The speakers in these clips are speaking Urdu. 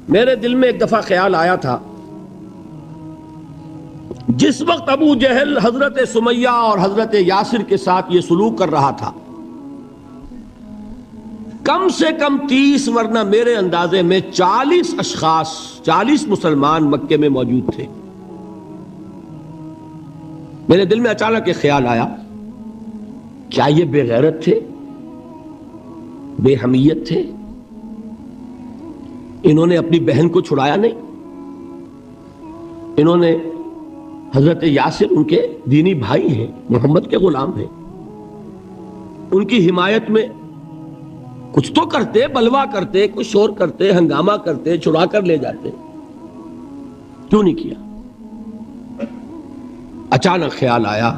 میرے دل میں ایک دفعہ خیال آیا تھا، جس وقت ابو جہل حضرت سمیہ اور حضرت یاسر کے ساتھ یہ سلوک کر رہا تھا، کم سے کم 30 ورنہ میرے اندازے میں 40 اشخاص، 40 مسلمان مکے میں موجود تھے۔ میرے دل میں اچانک ایک خیال آیا، کیا یہ بے غیرت تھے، بے حمیت تھے؟ انہوں نے اپنی بہن کو چھڑایا نہیں؟ انہوں نے حضرت یاسر ان کے دینی بھائی ہیں، محمد کے غلام ہیں، ان کی حمایت میں کچھ تو کرتے، بلوا کرتے، کچھ شور کرتے، ہنگامہ کرتے، چھڑا کر لے جاتے، کیوں نہیں کیا؟ اچانک خیال آیا،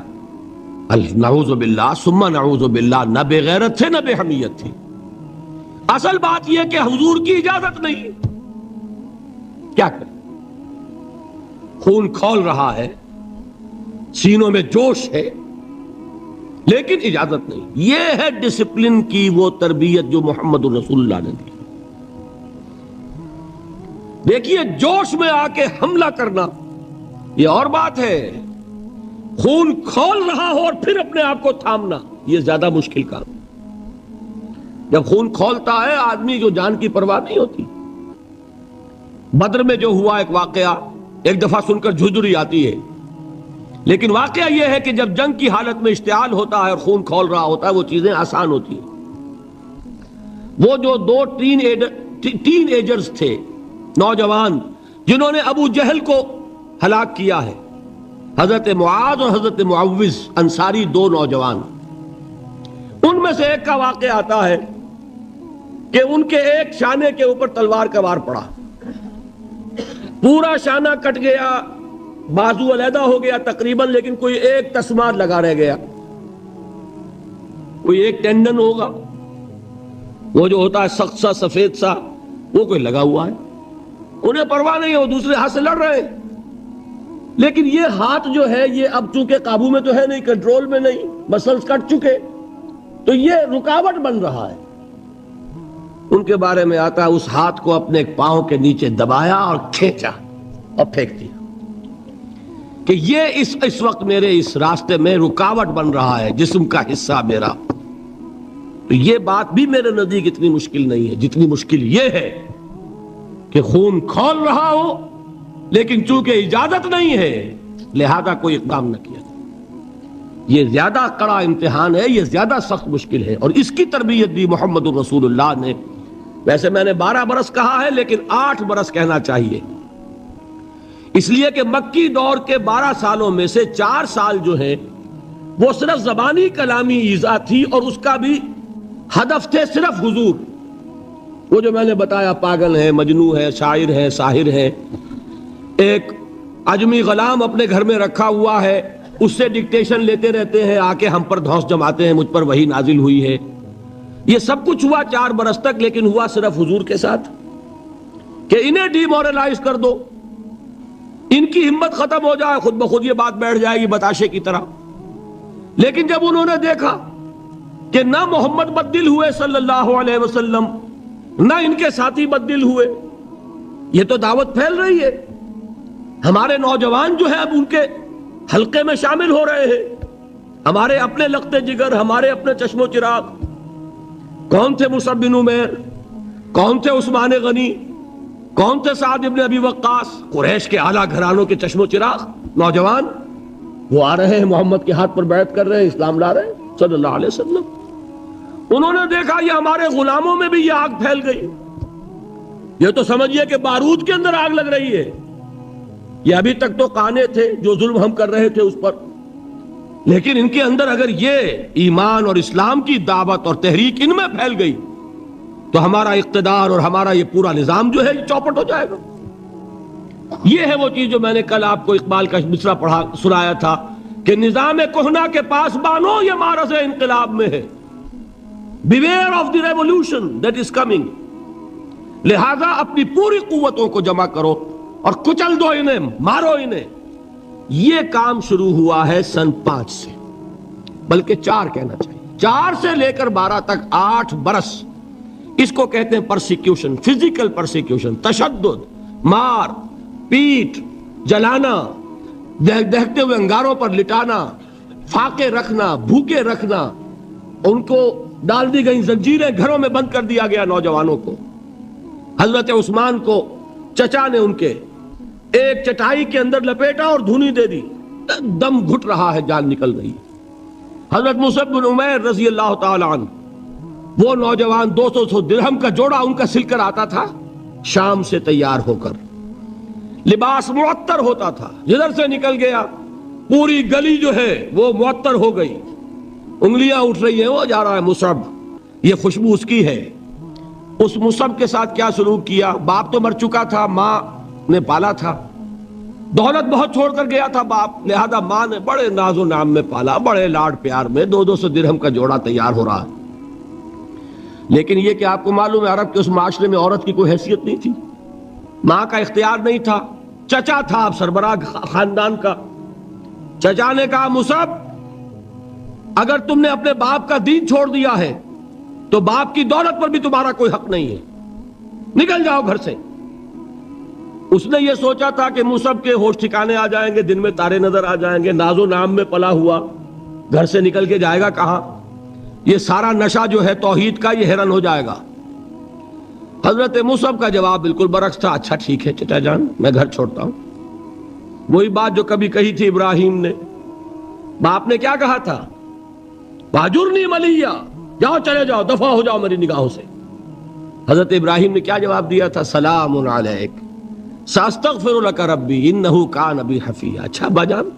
نعوذ باللہ ثم نعوذ باللہ، نہ بے غیرت تھے نہ بے حمیت تھی۔ اصل بات یہ کہ حضور کی اجازت نہیں، کیا کریں؟ خون کھول رہا ہے، سینوں میں جوش ہے، لیکن اجازت نہیں۔ یہ ہے ڈسپلن کی وہ تربیت جو محمد رسول اللہ نے دی۔ دیکھیے، جوش میں آ کے حملہ کرنا یہ اور بات ہے، خون کھول رہا ہو اور پھر اپنے آپ کو تھامنا یہ زیادہ مشکل کام۔ جب خون کھولتا ہے آدمی جو جان کی پرواہ نہیں ہوتی۔ بدر میں جو ہوا ایک واقعہ ایک دفعہ سن کر جھجری آتی ہے، لیکن واقعہ یہ ہے کہ جب جنگ کی حالت میں اشتعال ہوتا ہے اور خون کھول رہا ہوتا ہے وہ چیزیں آسان ہوتی ہیں۔ وہ جو 2 ٹین ایجرز تھے، نوجوان، جنہوں نے ابو جہل کو ہلاک کیا ہے، حضرت معاذ اور حضرت معوذ، انصاری 2 نوجوان، ان میں سے ایک کا واقعہ آتا ہے کہ ان کے ایک شانے کے اوپر تلوار کا وار پڑا، پورا شانہ کٹ گیا، بازو علیحدہ ہو گیا تقریباً، لیکن کوئی ایک تسمہ لگا رہ گیا، کوئی ایک ٹینڈن ہوگا، وہ جو ہوتا ہے سخت سا سفید سا، وہ کوئی لگا ہوا ہے، انہیں پرواہ نہیں ہے، وہ دوسرے ہاتھ سے لڑ رہے ہیں، لیکن یہ ہاتھ جو ہے یہ اب چونکہ قابو میں تو ہے نہیں، کنٹرول میں نہیں، مسلز کٹ چکے، تو یہ رکاوٹ بن رہا ہے۔ ان کے بارے میں آتا ہے اس ہاتھ کو اپنے پاؤں کے نیچے دبایا اور کھینچا اور پھینک دیا کہ یہ اس وقت میرے اس راستے میں رکاوٹ بن رہا ہے، جسم کا حصہ میرا۔ تو یہ بات بھی میرے نزدیک اتنی مشکل نہیں ہے جتنی مشکل یہ ہے کہ خون کھول رہا ہو لیکن چونکہ اجازت نہیں ہے لہذا کوئی اقدام نہ کیا۔ یہ زیادہ کڑا امتحان ہے، یہ زیادہ سخت مشکل ہے، اور اس کی تربیت دی محمد رسول اللہ نے۔ ویسے میں نے 12 برس کہا ہے لیکن 8 برس کہنا چاہیے، اس لیے کہ مکی دور کے 12 سالوں میں سے 4 سال جو ہیں وہ صرف زبانی کلامی ایذا تھی، اور اس کا بھی ہدف تھے صرف حضور۔ وہ جو میں نے بتایا، پاگل ہے، مجنوں ہے، شاعر ہے، ساحر ہے، ایک عجمی غلام اپنے گھر میں رکھا ہوا ہے، اس سے ڈکٹیشن لیتے رہتے ہیں، آ کے ہم پر دھوس جماتے ہیں، مجھ پر وحی نازل ہوئی ہے۔ یہ سب کچھ ہوا 4 برس تک، لیکن ہوا صرف حضور کے ساتھ کہ انہیں ڈی مورلائز کر دو، ان کی ہمت ختم ہو جائے، خود بخود یہ بات بیٹھ جائے گی بتاشے کی طرح۔ لیکن جب انہوں نے دیکھا کہ نہ محمد بدل ہوئے صلی اللہ علیہ وسلم، نہ ان کے ساتھی بدل ہوئے، یہ تو دعوت پھیل رہی ہے، ہمارے نوجوان جو ہیں اب ان کے حلقے میں شامل ہو رہے ہیں، ہمارے اپنے لخت جگر، ہمارے اپنے چشم و چراغ، کون تھے مصعب بن عمیر، کون تھے عثمان غنی، کون تھے سعد بن ابی وقاص، قریش کے اعلیٰ گھرانوں کے چشم و چراغ نوجوان، وہ آ رہے ہیں محمد کے ہاتھ پر بیعت کر رہے ہیں، اسلام لا رہے ہیں صلی اللہ علیہ وسلم۔ انہوں نے دیکھا یہ ہمارے غلاموں میں بھی یہ آگ پھیل گئی، یہ تو سمجھیے کہ بارود کے اندر آگ لگ رہی ہے۔ یہ ابھی تک تو قانے تھے جو ظلم ہم کر رہے تھے اس پر، لیکن ان کے اندر اگر یہ ایمان اور اسلام کی دعوت اور تحریک ان میں پھیل گئی تو ہمارا اقتدار اور ہمارا یہ پورا نظام جو ہے یہ چوپٹ ہو جائے گا۔ یہ ہے وہ چیز جو میں نے کل آپ کو اقبال کا مصرع سنایا تھا کہ نظام کہنا کے پاس بانو یہ معرض انقلاب میں ہے، beware of the revolution that is coming, لہذا اپنی پوری قوتوں کو جمع کرو اور کچل دو انہیں، مارو انہیں۔ یہ کام شروع ہوا ہے سن 5 سے، بلکہ 4 کہنا چاہیے، 4 سے لے کر 12 تک 8 برس اس کو کہتے ہیں پرسیکیوشن، فزیکل پرسیکیوشن، تشدد، مار پیٹ، جلانا، دہتے ہوئے انگاروں پر لٹانا، فاقے رکھنا، بھوکے رکھنا، ان کو ڈال دی گئی زنجیریں، گھروں میں بند کر دیا گیا نوجوانوں کو۔ حضرت عثمان کو چچا نے ان کے ایک چٹائی کے اندر لپیٹا اور دھونی دے دی، دم گھٹ رہا ہے، جان نکل رہی ہے۔ حضرت مصعب بن عمیر رضی اللہ تعالی عنہ، وہ نوجوان 200 درہم کا جوڑا ان کا سل کر آتا تھا شام سے تیار ہو کر، لباس معطر ہوتا تھا، جدھر سے نکل گیا پوری گلی جو ہے وہ معطر ہو گئی، انگلیاں اٹھ رہی ہیں، وہ جا رہا ہے مصعب، یہ خوشبو اس کی ہے۔ اس مصعب کے ساتھ کیا سلوک کیا؟ باپ تو مر چکا تھا، ماں نے پالا تھا، دولت بہت چھوڑ کر گیا تھا باپ، لہذا ماں نے بڑے ناز و نام میں پالا، بڑے لاڈ پیار میں، 200 درہم کا جوڑا تیار ہو رہا۔ لیکن یہ کہ آپ کو معلوم ہے عرب کے اس معاشرے میں عورت کی کوئی حیثیت نہیں تھی، ماں کا اختیار نہیں تھا، چچا تھا اب سربراہ خاندان کا۔ چچا نے کہا مصعب اگر تم نے اپنے باپ کا دین چھوڑ دیا ہے تو باپ کی دولت پر بھی تمہارا کوئی حق نہیں ہے، نکل جاؤ گھر سے۔ اس نے یہ سوچا تھا کہ مصعب کے ہوش ٹھکانے آ جائیں گے، دن میں تارے نظر آ جائیں گے، ناز و نام میں پلا ہوا گھر سے نکل کے جائے گا کہاں، یہ سارا نشہ جو ہے توحید کا یہ حیران ہو جائے گا۔ حضرت مصعب کا جواب بالکل برعکس تھا، اچھا ٹھیک ہے چچا جان، میں گھر چھوڑتا ہوں۔ وہی بات جو کبھی کہی تھی ابراہیم نے، باپ نے کیا کہا تھا؟ واجرنی ملیہ، جاؤ چلے جاؤ، دفع ہو جاؤ میری نگاہوں سے۔ حضرت ابراہیم نے کیا جواب دیا تھا؟ سلام علیک ساستغفر لک ربی انہ کان بی حفیہ۔ اچھا ابا جان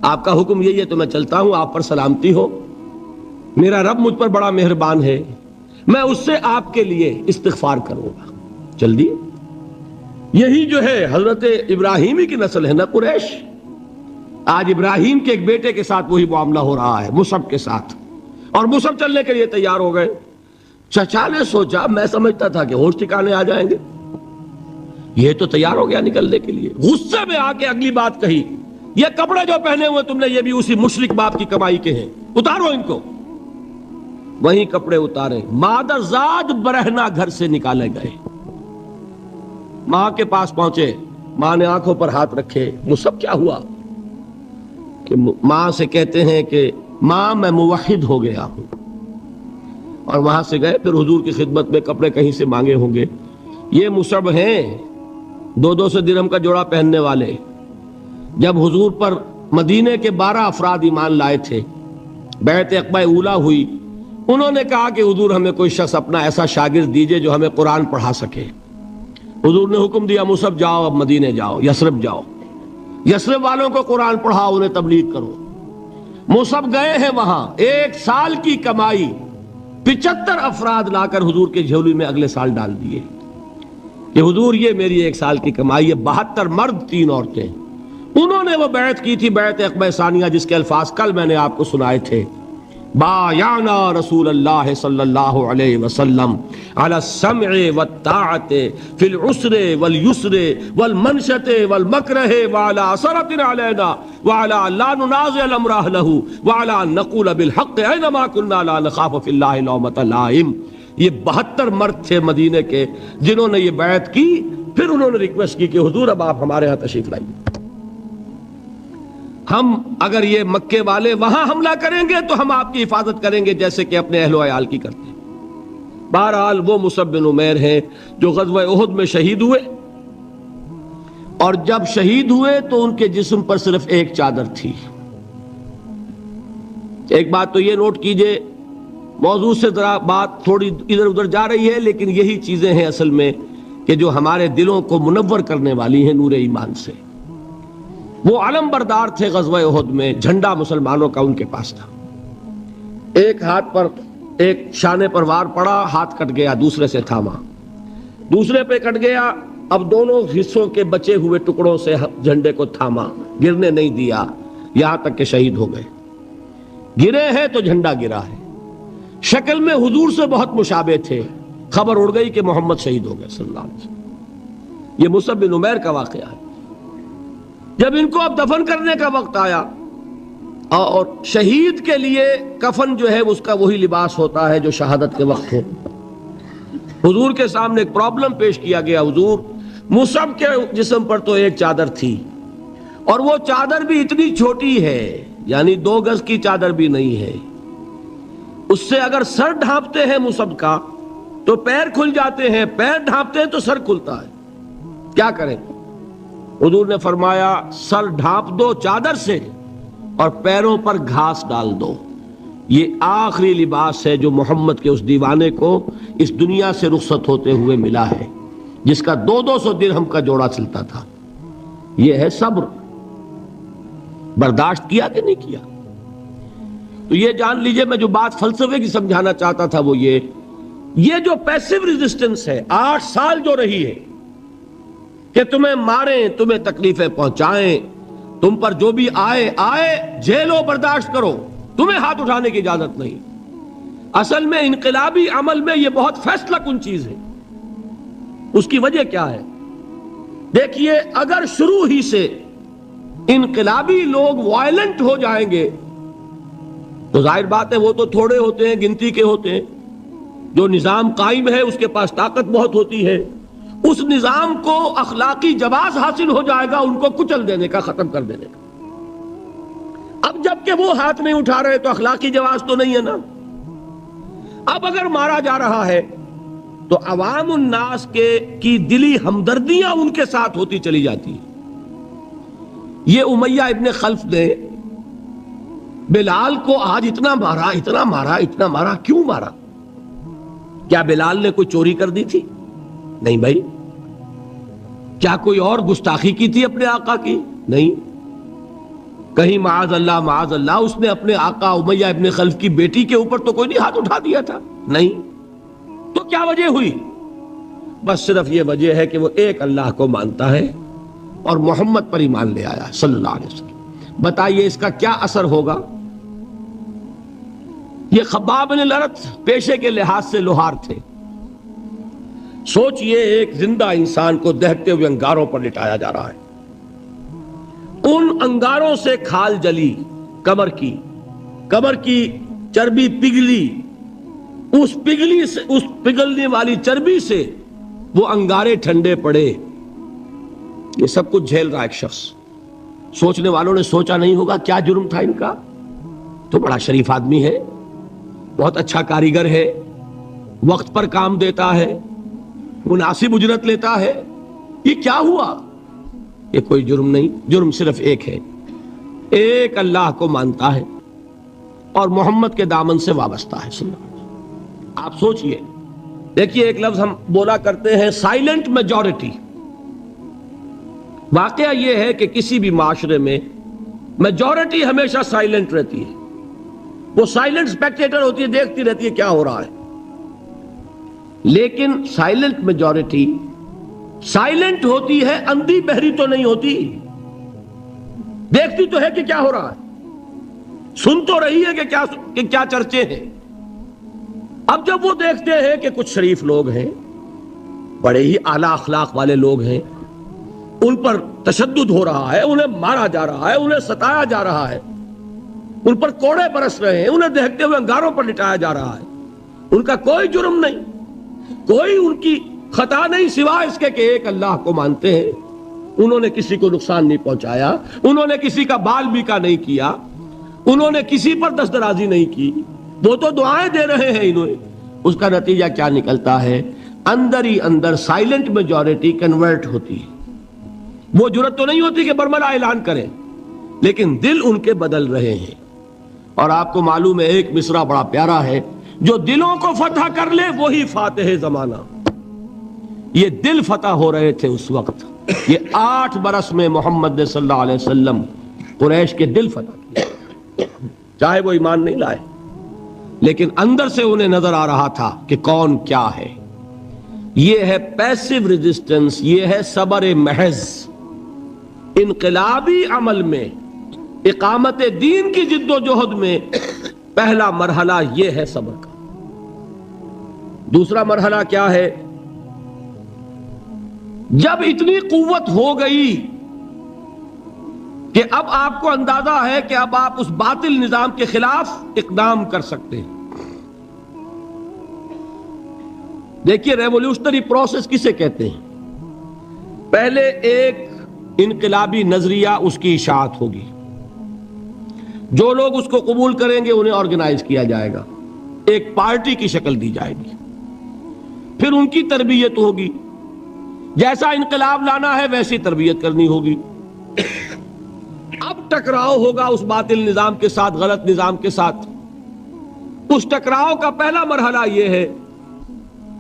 آپ کا حکم یہی ہے تو میں چلتا ہوں، آپ پر سلامتی ہو، میرا رب مجھ پر بڑا مہربان ہے، میں اس سے آپ کے لیے استغفار کروں گا۔ چل دیے۔ یہی جو ہے حضرت ابراہیمی کی نسل ہے نا قریش۔ آج ابراہیم کے ایک بیٹے کے ساتھ وہی معاملہ ہو رہا ہے، مصعب کے ساتھ، اور مصعب چلنے کے لیے تیار ہو گئے۔ چچا نے سوچا، میں سمجھتا تھا کہ ہوش ٹھکانے آ جائیں گے، یہ تو تیار ہو گیا نکلنے کے لیے۔ غصے میں آ کے اگلی بات کہی، یہ کپڑے جو پہنے ہوئے تم نے یہ بھی اسی مشرک باپ کی کمائی کے ہیں، اتارو ان کو۔ وہی کپڑے اتارے، مادر زاد برہنہ گھر سے نکالے گئے۔ ماں کے پاس پہنچے، ماں نے آنکھوں پر ہاتھ رکھے، مصعب کیا ہوا؟ کہ ماں سے کہتے ہیں کہ ماں میں موحد ہو گیا ہوں، اور وہاں سے گئے، پھر حضور کی خدمت میں کپڑے کہیں سے مانگے ہوں گے۔ یہ مصعب ہیں 200 درہم کا جوڑا پہننے والے۔ جب حضور پر مدینے کے 12 افراد ایمان لائے تھے، بیعت عقبہ اولیٰ ہوئی، انہوں نے کہا کہ حضور ہمیں کوئی شخص اپنا ایسا شاگرد دیجئے جو ہمیں قرآن پڑھا سکے۔ حضور نے حکم دیا مصعب جاؤ، اب مدینے جاؤ، یثرب جاؤ، یثرب والوں کو قرآن پڑھاؤ، انہیں تبلیغ کرو۔ مصعب گئے ہیں وہاں، 1 سال کی کمائی 75 افراد لا کر حضور کے جھولی میں اگلے سال ڈال دیے کہ حضور یہ میری 1 سال کی کمائی ہے۔ 72 مرد 3 عورتیں، انہوں نے وہ بیعت کی تھی، بیعت عقبہ ثانیہ، جس کے الفاظ کل میں نے آپ کو سنائے تھے۔ بایعنا رسول اللہ صلی اللہ علیہ وسلم علی السمع والطاعت فی العسر والیسر والمنشط والمکرہ وعلی اثرۃ علینا وعلی لا ننازع الامر اہلہ وعلی ان نقول بالحق اینما کنا لا نخاف فی اللہ لومۃ لائم۔ یہ 72 مرد تھے مدینے کے جنہوں نے یہ بیعت کی۔ پھر انہوں نے ریکویسٹ کی کہ حضور اب آپ ہمارے ہاں تشریف لائیے، ہم اگر یہ مکے والے وہاں حملہ کریں گے تو ہم آپ کی حفاظت کریں گے جیسے کہ اپنے اہل و عیال کی کرتے ہیں۔ بہرحال وہ مصعب بن عمیر ہیں جو غزوہ احد میں شہید ہوئے، اور جب شہید ہوئے تو ان کے جسم پر صرف ایک چادر تھی۔ ایک بات تو یہ نوٹ کیجئے، موضوع سے ذرا بات تھوڑی ادھر ادھر جا رہی ہے، لیکن یہی چیزیں ہیں اصل میں کہ جو ہمارے دلوں کو منور کرنے والی ہیں نور ایمان سے۔ وہ علم بردار تھے غزوہ احد میں، جھنڈا مسلمانوں کا ان کے پاس تھا۔ ایک ہاتھ پر، ایک شانے پر وار پڑا، ہاتھ کٹ گیا، دوسرے سے تھاما، دوسرے پہ کٹ گیا، اب دونوں حصوں کے بچے ہوئے ٹکڑوں سے جھنڈے کو تھاما، گرنے نہیں دیا، یہاں تک کہ شہید ہو گئے۔ گرے ہیں تو جھنڈا گرا ہے۔ شکل میں حضور سے بہت مشابہ تھے، خبر اڑ گئی کہ محمد شہید ہو گئے صلی اللہ علیہ وسلم۔ یہ مصعب بن عمیر کا واقعہ ہے۔ جب ان کو اب دفن کرنے کا وقت آیا، اور شہید کے لیے کفن جو ہے اس کا وہی لباس ہوتا ہے جو شہادت کے وقت ہو، حضور کے سامنے ایک پرابلم پیش کیا گیا. حضور مصعب کے جسم پر تو ایک چادر تھی اور وہ چادر بھی اتنی چھوٹی ہے، یعنی 2 گز کی چادر بھی نہیں ہے. اس سے اگر سر ڈھانپتے ہیں مصعب کا تو پیر کھل جاتے ہیں، پیر ڈھانپتے ہیں تو سر کھلتا ہے. کیا کریں؟ حضور نے فرمایا سر ڈھانپ دو چادر سے اور پیروں پر گھاس ڈال دو. یہ آخری لباس ہے جو محمد کے اس دیوانے کو اس دنیا سے رخصت ہوتے ہوئے ملا ہے، جس کا 200 درہم کا جوڑا چلتا تھا. یہ ہے صبر. برداشت کیا کہ نہیں کیا؟ تو یہ جان لیجئے، میں جو بات فلسفے کی سمجھانا چاہتا تھا وہ یہ جو پیسیو ریزسٹنس ہے 8 سال جو رہی ہے کہ تمہیں ماریں، تمہیں تکلیفیں پہنچائیں، تم پر جو بھی آئے جھیلو، برداشت کرو، تمہیں ہاتھ اٹھانے کی اجازت نہیں. اصل میں انقلابی عمل میں یہ بہت فیصلہ کن چیز ہے. اس کی وجہ کیا ہے؟ دیکھیے، اگر شروع ہی سے انقلابی لوگ وائلنٹ ہو جائیں گے تو ظاہر بات ہے وہ تو تھوڑے ہوتے ہیں، گنتی کے ہوتے ہیں. جو نظام قائم ہے اس کے پاس طاقت بہت ہوتی ہے، اس نظام کو اخلاقی جواز حاصل ہو جائے گا ان کو کچل دینے کا، ختم کر دینے کا. اب جب کہ وہ ہاتھ نہیں اٹھا رہے تو اخلاقی جواز تو نہیں ہے نا. اب اگر مارا جا رہا ہے تو عوام الناس کی دلی ہمدردیاں ان کے ساتھ ہوتی چلی جاتی ہیں. یہ امیہ ابن خلف نے بلال کو آج اتنا مارا، کیوں مارا؟ کیا بلال نے کوئی چوری کر دی تھی؟ نہیں بھائی. کیا کوئی اور گستاخی کی تھی اپنے آقا کی؟ نہیں. کہیں معاذ اللہ اس نے اپنے آقا امیہ ابن خلف کی بیٹی کے اوپر تو کوئی نہیں ہاتھ اٹھا دیا تھا؟ نہیں. تو کیا وجہ ہوئی؟ بس صرف یہ وجہ ہے کہ وہ ایک اللہ کو مانتا ہے اور محمد پر ایمان لے آیا صلی اللہ علیہ وسلم. بتائیے اس کا کیا اثر ہوگا؟ یہ خباب بن الارت پیشے کے لحاظ سے لوہار تھے. سوچئے ایک زندہ انسان کو دہتے ہوئے انگاروں پر لٹایا جا رہا ہے. ان انگاروں سے کھال جلی، کمر کی چربی پگھلی، اس پگھلنے والی چربی سے وہ انگارے ٹھنڈے پڑے. یہ سب کچھ جھیل رہا ایک شخص. سوچنے والوں نے سوچا نہیں ہوگا کیا جرم تھا ان کا؟ تو بڑا شریف آدمی ہے، بہت اچھا کاریگر ہے، وقت پر کام دیتا ہے، مناسب اجرت لیتا ہے. یہ کیا ہوا؟ یہ کوئی جرم نہیں. جرم صرف ایک ہے، ایک اللہ کو مانتا ہے اور محمد کے دامن سے وابستہ ہے صلی اللہ علیہ وسلم. آپ سوچئے، دیکھیے ایک لفظ ہم بولا کرتے ہیں سائلنٹ میجورٹی. واقعہ یہ ہے کہ کسی بھی معاشرے میں میجورٹی ہمیشہ سائلنٹ رہتی ہے. وہ سائلنٹ اسپیکٹیٹر ہوتی ہے، دیکھتی رہتی ہے کیا ہو رہا ہے. لیکن سائلنٹ میجورٹی سائلنٹ ہوتی ہے، اندھی بہری تو نہیں ہوتی. دیکھتی تو ہے کہ کیا ہو رہا ہے، سن تو رہی ہے کہ کیا چرچے ہیں. اب جب وہ دیکھتے ہیں کہ کچھ شریف لوگ ہیں، بڑے ہی اعلیٰ اخلاق والے لوگ ہیں، ان پر تشدد ہو رہا ہے، انہیں مارا جا رہا ہے، انہیں ستایا جا رہا ہے، ان پر کوڑے برس رہے ہیں، انہیں دیکھتے ہوئے انگاروں پر لٹایا جا رہا ہے، ان کا کوئی جرم نہیں، کوئی ان کی خطا نہیں سوائے اس کے کہ ایک اللہ کو مانتے ہیں. انہوں نے کسی کو نقصان نہیں پہنچایا، انہوں نے کسی کا بال بیکا نہیں کیا، انہوں نے کسی پر دست درازی نہیں کی، وہ تو دعائیں دے رہے ہیں انہوں نے. اس کا نتیجہ کیا نکلتا ہے؟ اندر ہی اندر سائلنٹ میجورٹی کنورٹ ہوتی ہے. وہ جرت تو نہیں ہوتی کہ برملا اعلان کریں، لیکن دل ان کے بدل رہے ہیں. اور آپ کو معلوم ہے ایک مصرع بڑا پیارا ہے، جو دلوں کو فتح کر لے وہی فاتح زمانہ. یہ دل فتح ہو رہے تھے اس وقت. یہ 8 برس میں محمد صلی اللہ علیہ وسلم قریش کے دل فتح کیے، چاہے وہ ایمان نہیں لائے، لیکن اندر سے انہیں نظر آ رہا تھا کہ کون کیا ہے. یہ ہے پیسیو ریزسٹنس، یہ ہے صبر محض. انقلابی عمل میں، اقامت دین کی جد و جہد میں پہلا مرحلہ یہ ہے صبر کا. دوسرا مرحلہ کیا ہے؟ جب اتنی قوت ہو گئی کہ اب آپ کو اندازہ ہے کہ اب آپ اس باطل نظام کے خلاف اقدام کر سکتے ہیں، دیکھیے ریولیوشنری پروسیس کسے کہتے ہیں؟ پہلے ایک انقلابی نظریہ اس کی اشاعت ہوگی، جو لوگ اس کو قبول کریں گے انہیں آرگنائز کیا جائے گا، ایک پارٹی کی شکل دی جائے گی، پھر ان کی تربیت ہوگی، جیسا انقلاب لانا ہے ویسی تربیت کرنی ہوگی۔ اب ٹکراؤ ہوگا اس باطل نظام کے ساتھ، غلط نظام کے ساتھ۔ اس ٹکراؤ کا پہلا مرحلہ یہ ہے،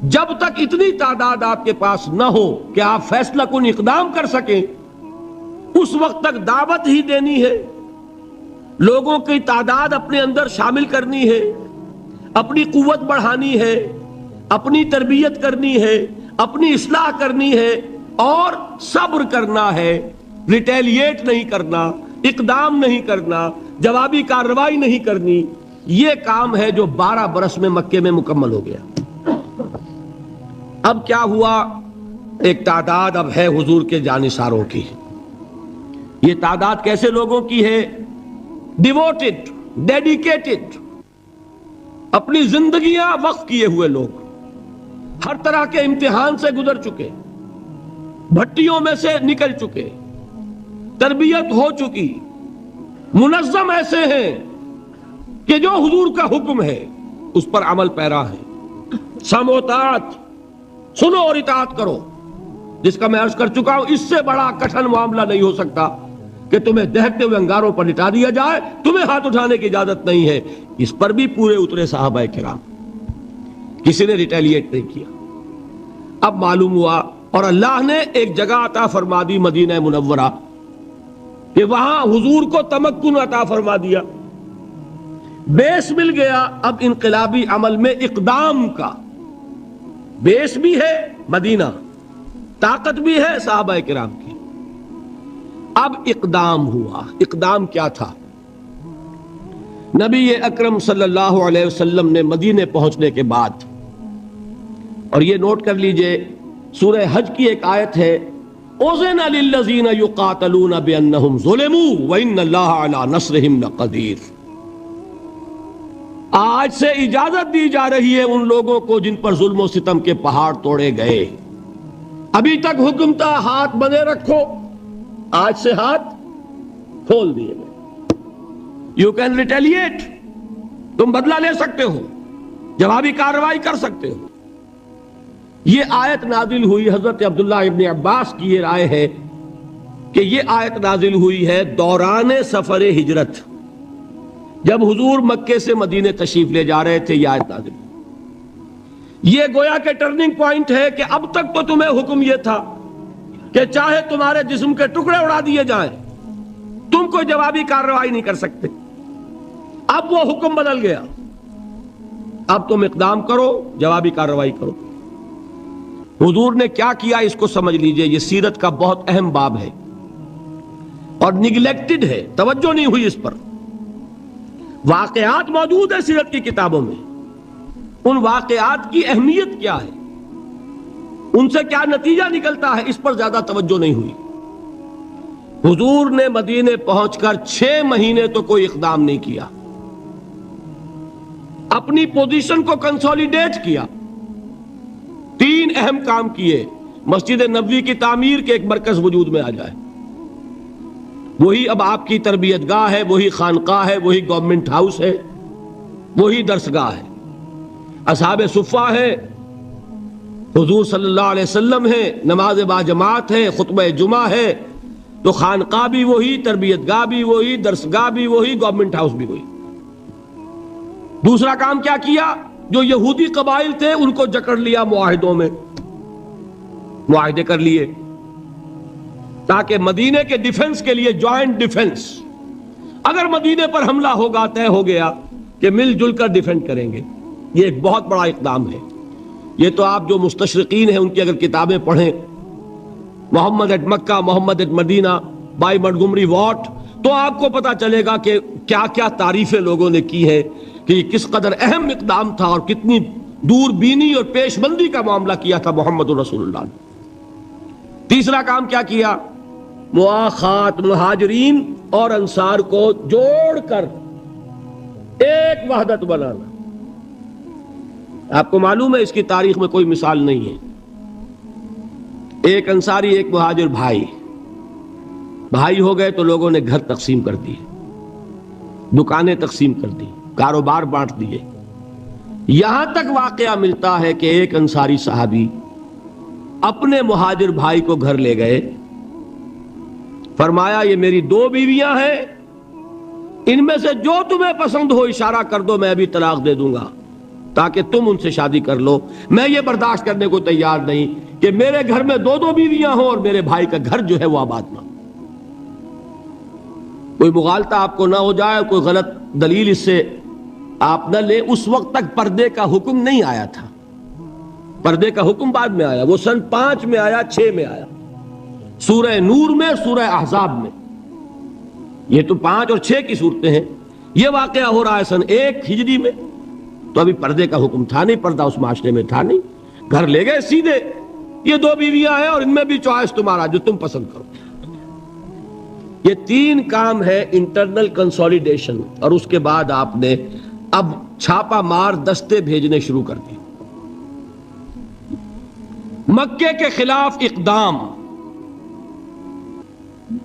جب تک اتنی تعداد آپ کے پاس نہ ہو کہ آپ فیصلہ کن اقدام کر سکیں، اس وقت تک دعوت ہی دینی ہے، لوگوں کی تعداد اپنے اندر شامل کرنی ہے، اپنی قوت بڑھانی ہے، اپنی تربیت کرنی ہے، اپنی اصلاح کرنی ہے، اور صبر کرنا ہے، ریٹیلیٹ نہیں کرنا، اقدام نہیں کرنا، جوابی کارروائی نہیں کرنی۔ یہ کام ہے جو 12 برس میں مکے میں مکمل ہو گیا۔ اب کیا ہوا؟ ایک تعداد اب ہے حضور کے جانثاروں کی۔ یہ تعداد کیسے لوگوں کی ہے؟ ڈیووٹڈ، ڈیڈیکیٹڈ، اپنی زندگیاں وقف کیے ہوئے لوگ، ہر طرح کے امتحان سے گزر چکے، بھٹیوں میں سے نکل چکے، تربیت ہو چکی، منظم ایسے ہیں کہ جو حضور کا حکم ہے اس پر عمل پیرا ہے۔ سمع و طاعت، سنو اور اطاعت کرو، جس کا میں عرض کر چکا ہوں، اس سے بڑا کٹھن معاملہ نہیں ہو سکتا کہ تمہیں دہتے ہوئے انگاروں پر لٹا دیا جائے، تمہیں ہاتھ اٹھانے کی اجازت نہیں ہے۔ اس پر بھی پورے اترے صحابہ کرام، کسی نے ریٹیلیٹ نہیں کیا۔ اب معلوم ہوا، اور اللہ نے ایک جگہ عطا فرما دی مدینہ منورہ، کہ وہاں حضور کو تمکن عطا فرما دیا، بیس مل گیا اب انقلابی عمل میں اقدام کا۔ بیس بھی ہے مدینہ، طاقت بھی ہے صحابہ کرام کی۔ اب اقدام ہوا۔ اقدام کیا تھا؟ نبی اکرم صلی اللہ علیہ وسلم نے مدینے پہنچنے کے بعد، اور یہ نوٹ کر لیجئے، سورہ حج کی ایک آیت ہے، اُذِنَ لِلَّذِينَ يُقَاتَلُونَ بِأَنَّهُمْ ظُلِمُوا وَإِنَّ اللَّهَ عَلَى نَصْرِهِمْ لَقَدِيرٌ۔ آج سے اجازت دی جا رہی ہے ان لوگوں کو جن پر ظلم و ستم کے پہاڑ توڑے گئے۔ ابھی تک حکم تھا ہاتھ بندے رکھو، آج سے ہاتھ کھول دیے گئے۔ یو کین ریٹیلیٹ، تم بدلہ لے سکتے ہو، جوابی کارروائی کر سکتے ہو۔ یہ آیت نازل ہوئی، حضرت عبداللہ ابن عباس کی یہ رائے ہے کہ یہ آیت نازل ہوئی ہے دوران سفر ہجرت، جب حضور مکے سے مدینے تشریف لے جا رہے تھے۔ یہ آیت نازل ہوئی، یہ گویا کہ ٹرننگ پوائنٹ ہے کہ اب تک تو تمہیں حکم یہ تھا کہ چاہے تمہارے جسم کے ٹکڑے اڑا دیے جائیں، تم کوئی جوابی کارروائی نہیں کر سکتے۔ اب وہ حکم بدل گیا، اب تم اقدام کرو، جوابی کارروائی کرو۔ حضور نے کیا کیا اس کو سمجھ لیجئے، یہ سیرت کا بہت اہم باب ہے اور نگلیکٹڈ ہے، توجہ نہیں ہوئی اس پر۔ واقعات موجود ہیں سیرت کی کتابوں میں، ان واقعات کی اہمیت کیا ہے، ان سے کیا نتیجہ نکلتا ہے، اس پر زیادہ توجہ نہیں ہوئی۔ حضور نے مدینے پہنچ کر 6 مہینے تو کوئی اقدام نہیں کیا، اپنی پوزیشن کو کنسولیڈیٹ کیا۔ 3 اہم کام کیے، مسجد نبوی کی تعمیر کے ایک مرکز وجود میں آ جائے، وہی اب آپ کی تربیت گاہ ہے، وہی خانقاہ ہے، وہی گورنمنٹ ہاؤس ہے، وہی درسگاہ ہے، اصحاب صفہ ہے، حضور صلی اللہ علیہ وسلم ہے، نماز با جماعت ہے، خطبہ جمعہ ہے، تو خانقاہ بھی وہی، تربیت گاہ بھی وہی، درسگاہ بھی وہی، گورنمنٹ ہاؤس بھی وہی۔ دوسرا کام کیا کیا؟ جو یہودی قبائل تھے ان کو جکڑ لیا، معاہدوں میں معاہدے کر لیے، تاکہ مدینے کے ڈیفنس کے لیے جوائنٹ ڈیفنس، اگر مدینے پر حملہ ہوگا طے ہو گیا کہ مل جل کر ڈیفینڈ کریں گے۔ یہ ایک بہت بڑا اقدام ہے۔ یہ تو آپ جو مستشرقین ہیں ان کی اگر کتابیں پڑھیں، Muhammad at Mecca, Muhammad at Medina by Montgomery Watt, تو آپ کو پتا چلے گا کہ کیا کیا تعریفیں لوگوں نے کی ہے کہ یہ کس قدر اہم اقدام تھا اور کتنی دور بینی اور پیش بندی کا معاملہ کیا تھا محمد رسول اللہ نے۔ تیسرا کام کیا کیا؟ مواخات، مہاجرین اور انصار کو جوڑ کر ایک وحدت بنانا۔ آپ کو معلوم ہے اس کی تاریخ میں کوئی مثال نہیں ہے. ایک انصاری ایک مہاجر بھائی ہو گئے تو لوگوں نے گھر تقسیم کر دیے, دکانیں تقسیم کر دی, کاروبار بانٹ دیے. یہاں تک واقعہ ملتا ہے کہ ایک انصاری صحابی اپنے مہاجر بھائی کو گھر لے گئے, فرمایا یہ میری 2 بیویاں ہیں, ان میں سے جو تمہیں پسند ہو اشارہ کر دو, میں ابھی طلاق دے دوں گا تاکہ تم ان سے شادی کر لو. میں یہ برداشت کرنے کو تیار نہیں کہ میرے گھر میں 2 بیویاں ہوں اور میرے بھائی کا گھر جو ہے وہ آباد نہ. کوئی مغالطہ آپ کو نہ ہو جائے, کوئی غلط دلیل اس سے آپ نہ لے. اس وقت تک پردے کا حکم نہیں آیا تھا, پردے کا حکم بعد میں آیا, وہ سن 5 میں آیا, 6 میں آیا, سورہ نور میں, سورہ احزاب میں. یہ تو 5 اور 6 کی صورتیں ہیں. یہ واقعہ ہو رہا ہے سن 1 ہجری میں, تو ابھی پردے کا حکم تھا نہیں, پردہ اس معاشرے میں تھا نہیں. گھر لے گئے سیدھے, یہ 2 بیویاں ہیں اور ان میں بھی چوائس تمہارا, جو تم پسند کرو. یہ 3 کام ہے انٹرنل کنسولیڈیشن, اور اس کے بعد آپ نے اب چھاپا مار دستے بھیجنے شروع کر دی. مکے کے خلاف اقدام,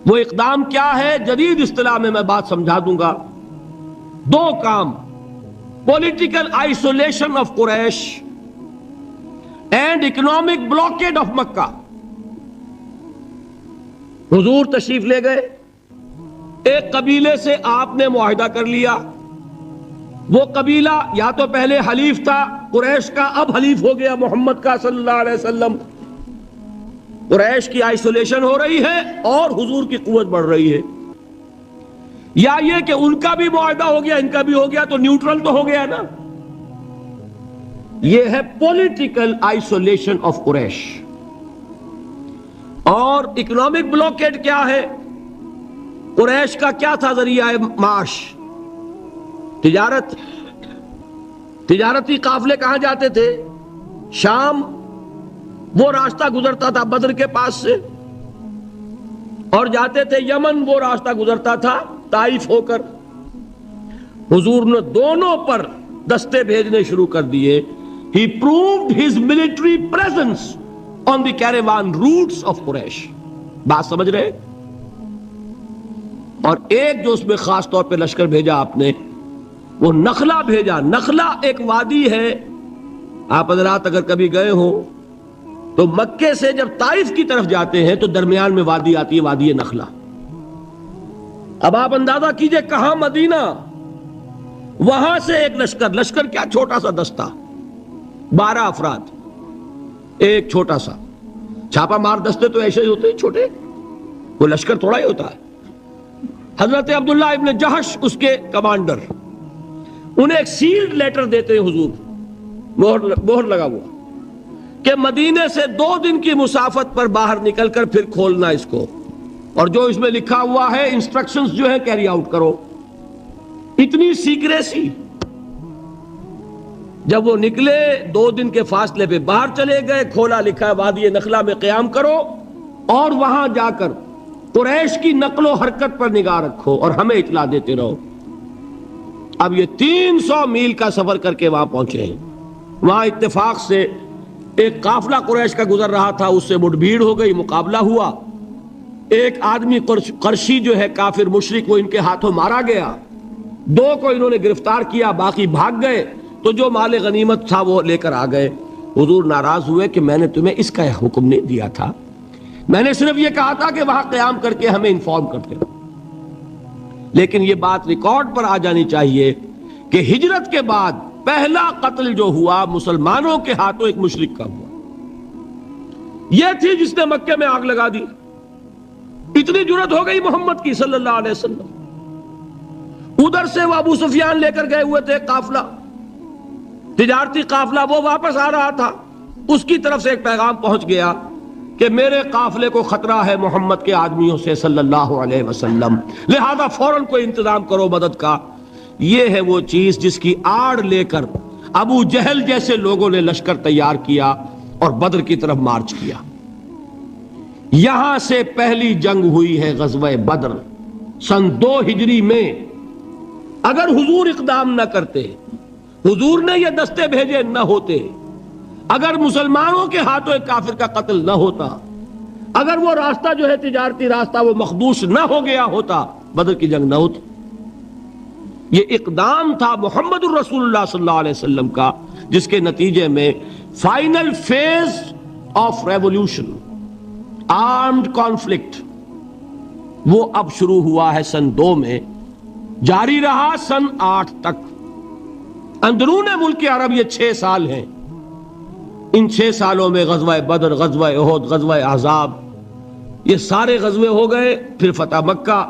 وہ اقدام کیا ہے جدید اصطلاح میں بات سمجھا دوں گا. 2 کام, political isolation of Quraysh and economic blockade of Mecca. حضور تشریف لے گئے, ایک قبیلے سے آپ نے معاہدہ کر لیا. وہ قبیلہ یا تو پہلے حلیف تھا قریش کا, اب حلیف ہو گیا محمد کا صلی اللہ علیہ وسلم. قریش کی آئسولیشن ہو رہی ہے اور حضور کی قوت بڑھ رہی ہے. یا یہ کہ ان کا بھی معاہدہ ہو گیا, ان کا بھی ہو گیا, تو نیوٹرل تو ہو گیا نا. یہ ہے پولیٹیکل آئسولیشن آف قریش. اور اکنامک بلاکیڈ کیا ہے؟ قریش کا کیا تھا ذریعہ معاش؟ تجارت. تجارتی قافلے کہاں جاتے تھے؟ شام. وہ راستہ گزرتا تھا بدر کے پاس سے, اور جاتے تھے یمن, وہ راستہ گزرتا تھا طائف ہو کر. حضور نے دونوں پر دستے بھیجنے شروع کر دیے. He proved his military presence on the caravan routes of Quraysh. بات سمجھ رہے؟ اور ایک جو اس میں خاص طور پہ لشکر بھیجا آپ نے, وہ نخلا بھیجا. نخلا ایک وادی ہے, آپ حضرات اگر کبھی گئے ہو تو مکے سے جب طائف کی طرف جاتے ہیں تو درمیان میں وادی آتی ہے, وادی نخلا. اب آپ اندازہ کیجئے کہاں مدینہ, وہاں سے ایک لشکر کیا چھوٹا سا دستہ, 12 افراد, ایک چھوٹا سا چھاپا مار دستے تو ایسے ہی ہوتے ہیں چھوٹے, وہ لشکر تھوڑا ہی ہوتا ہے. حضرت عبداللہ ابن جہش اس کے کمانڈر, انہیں ایک سیلڈ لیٹر دیتے ہیں حضور, مہر لگا ہوا, کہ مدینے سے 2 دن کی مسافت پر باہر نکل کر پھر کھولنا اس کو, اور جو اس میں لکھا ہوا ہے انسٹرکشنز جو ہے کیری آؤٹ کرو. اتنی سیکریسی. جب وہ نکلے 2 دن کے فاصلے پہ باہر چلے گئے, کھولا, لکھا ہے وادی نخلا میں قیام کرو اور وہاں جا کر قریش کی نقل و حرکت پر نگاہ رکھو اور ہمیں اطلاع دیتے رہو. اب یہ 300 میل کا سفر کر کے وہاں پہنچے ہیں. وہاں اتفاق سے ایک قافلہ قریش کا گزر رہا تھا, اس سے مٹ بھیڑ ہو گئی, مقابلہ ہوا. ایک آدمی قرشی جو ہے کافر مشرک, وہ ان کے ہاتھوں مارا گیا. 2 کو انہوں نے گرفتار کیا, باقی بھاگ گئے. تو جو مال غنیمت تھا وہ لے کر آ گئے. حضور ناراض ہوئے کہ میں نے تمہیں اس کا حکم نہیں دیا تھا, میں نے صرف یہ کہا تھا کہ وہاں قیام کر کے ہمیں انفارم کرتے رہو. لیکن یہ بات ریکارڈ پر آ جانی چاہیے کہ ہجرت کے بعد پہلا قتل جو ہوا مسلمانوں کے ہاتھوں ایک مشرک کا ہوا. یہ تھی جس نے مکے میں آگ لگا دی. اتنی جرت ہو گئی محمد کی صلی اللہ علیہ وسلم. ادھر سے وہ ابو سفیان لے کر گئے ہوئے تھے قافلہ, تجارتی قافلہ, وہ واپس آ رہا تھا. اس کی طرف سے ایک پیغام پہنچ گیا کہ میرے قافلے کو خطرہ ہے محمد کے آدمیوں سے صلی اللہ علیہ وسلم, لہذا فوراً کوئی انتظام کرو مدد کا. یہ ہے وہ چیز جس کی آڑ لے کر ابو جہل جیسے لوگوں نے لشکر تیار کیا اور بدر کی طرف مارچ کیا. یہاں سے پہلی جنگ ہوئی ہے غزوہ بدر سن 2 ہجری میں. اگر حضور اقدام نہ کرتے حضور نے یہ دستے بھیجے نہ ہوتے، اگر مسلمانوں کے ہاتھوں ایک کافر کا قتل نہ ہوتا، اگر وہ راستہ جو ہے تجارتی راستہ وہ مخدوش نہ ہو گیا ہوتا، بدر کی جنگ نہ ہوتی۔ یہ اقدام تھا محمد الرسول اللہ صلی اللہ علیہ وسلم کا، جس کے نتیجے میں final phase of revolution, armed conflict, وہ اب شروع ہوا ہے سن 2 میں، جاری رہا سن 8 تک۔ اندرون ملک عرب یہ 6 سال ہیں۔ ان 6 سالوں میں غزوہ بدر، غزوہ احد، غزوہ احزاب، یہ سارے غزوے ہو گئے، پھر فتح مکہ،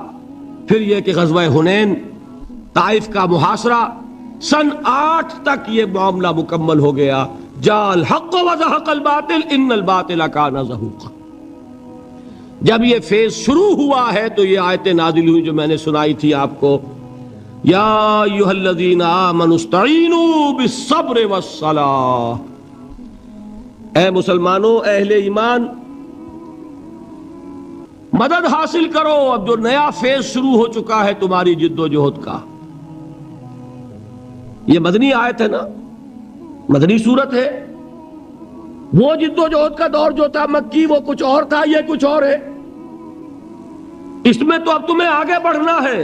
پھر یہ کہ غزوہ حنین، طائف کا محاصرہ، سن 8 تک یہ معاملہ مکمل ہو گیا۔ جاء الحق وزهق الباطل ان الباطل کان زہوقا۔ جب یہ فیز شروع ہوا ہے تو یہ آیتیں نازل ہوئی جو میں نے سنائی تھی آپ کو، یا ایھا الذین آمنوا استعینوا بالصبر والصلاۃ، اے مسلمانوں، اہل ایمان، مدد حاصل کرو، اب جو نیا فیز شروع ہو چکا ہے تمہاری جد و جہد کا۔ یہ مدنی آیت ہے نا، مدنی صورت ہے۔ وہ جد و جہد کا دور جو تھا مکی وہ کچھ اور تھا، یہ کچھ اور ہے۔ اس میں تو اب تمہیں آگے بڑھنا ہے،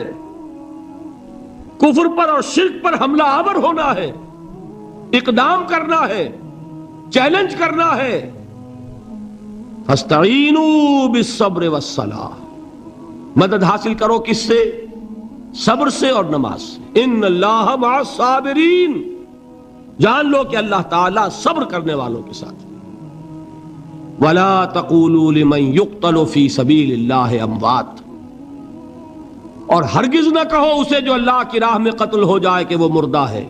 کفر پر اور شرک پر حملہ آور ہونا ہے، اقدام کرنا ہے، چیلنج کرنا ہے۔ فاستعینوا بالصبر والصلاۃ، مدد حاصل کرو کس سے؟ صبر سے اور نماز سے۔ ان اللہ مع الصابرین، جان لو کہ اللہ تعالیٰ صبر کرنے والوں کے ساتھ۔ ولا تقولوا لمن يقتل في سبيل الله اموات، اور ہرگز نہ کہو اسے جو اللہ کی راہ میں قتل ہو جائے کہ وہ مردہ ہے۔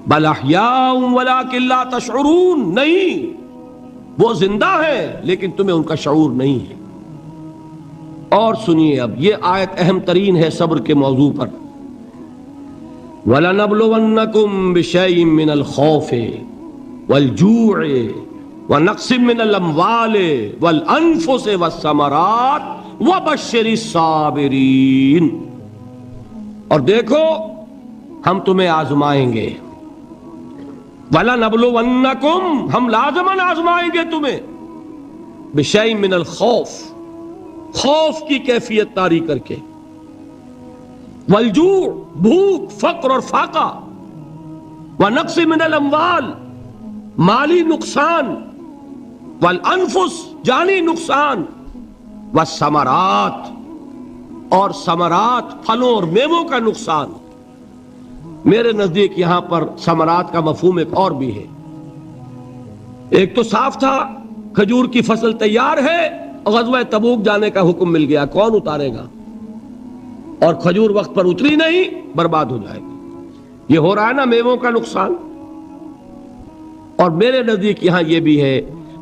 بل احیاء ولکن لا تشعرون، نہیں، وہ زندہ ہے لیکن تمہیں ان کا شعور نہیں ہے۔ اور سنیے، اب یہ آیت اہم ترین ہے صبر کے موضوع پر۔ وَلَنَبْلُوَنَّكُمْ بِشَيْءٍ مِّنَ الْخَوْفِ وَالْجُوعِ وَنَقْصٍ مِّنَ الْأَمْوَالِ وَالْأَنفُسِ وَالثَّمَرَاتِ وَبَشِّرِ الصَّابِرِينَ، اور دیکھو ہم تمہیں آزمائیں گے۔ وَلَنَبْلُوَنَّكُمْ، ہم لازماً آزمائیں گے تمہیں، بِشَيْءٍ مِّنَ الْخَوْفِ، خوف کی کیفیت طاری کر کے، والجوع، بھوک، فقر اور فاقہ، ونقص من الاموال، مالی نقصان، والانفس، جانی نقصان، والثمرات، اور ثمرات، پھلوں اور میووں کا نقصان۔ میرے نزدیک یہاں پر ثمرات کا مفہوم ایک اور بھی ہے۔ ایک تو صاف تھا، کھجور کی فصل تیار ہے، غزوہ تبوک جانے کا حکم مل گیا، کون اتارے گا؟ اور کھجور وقت پر اتری نہیں، برباد ہو جائے گی۔ یہ ہو رہا ہے نا میووں کا نقصان۔ اور میرے نزدیک یہاں یہ بھی ہے،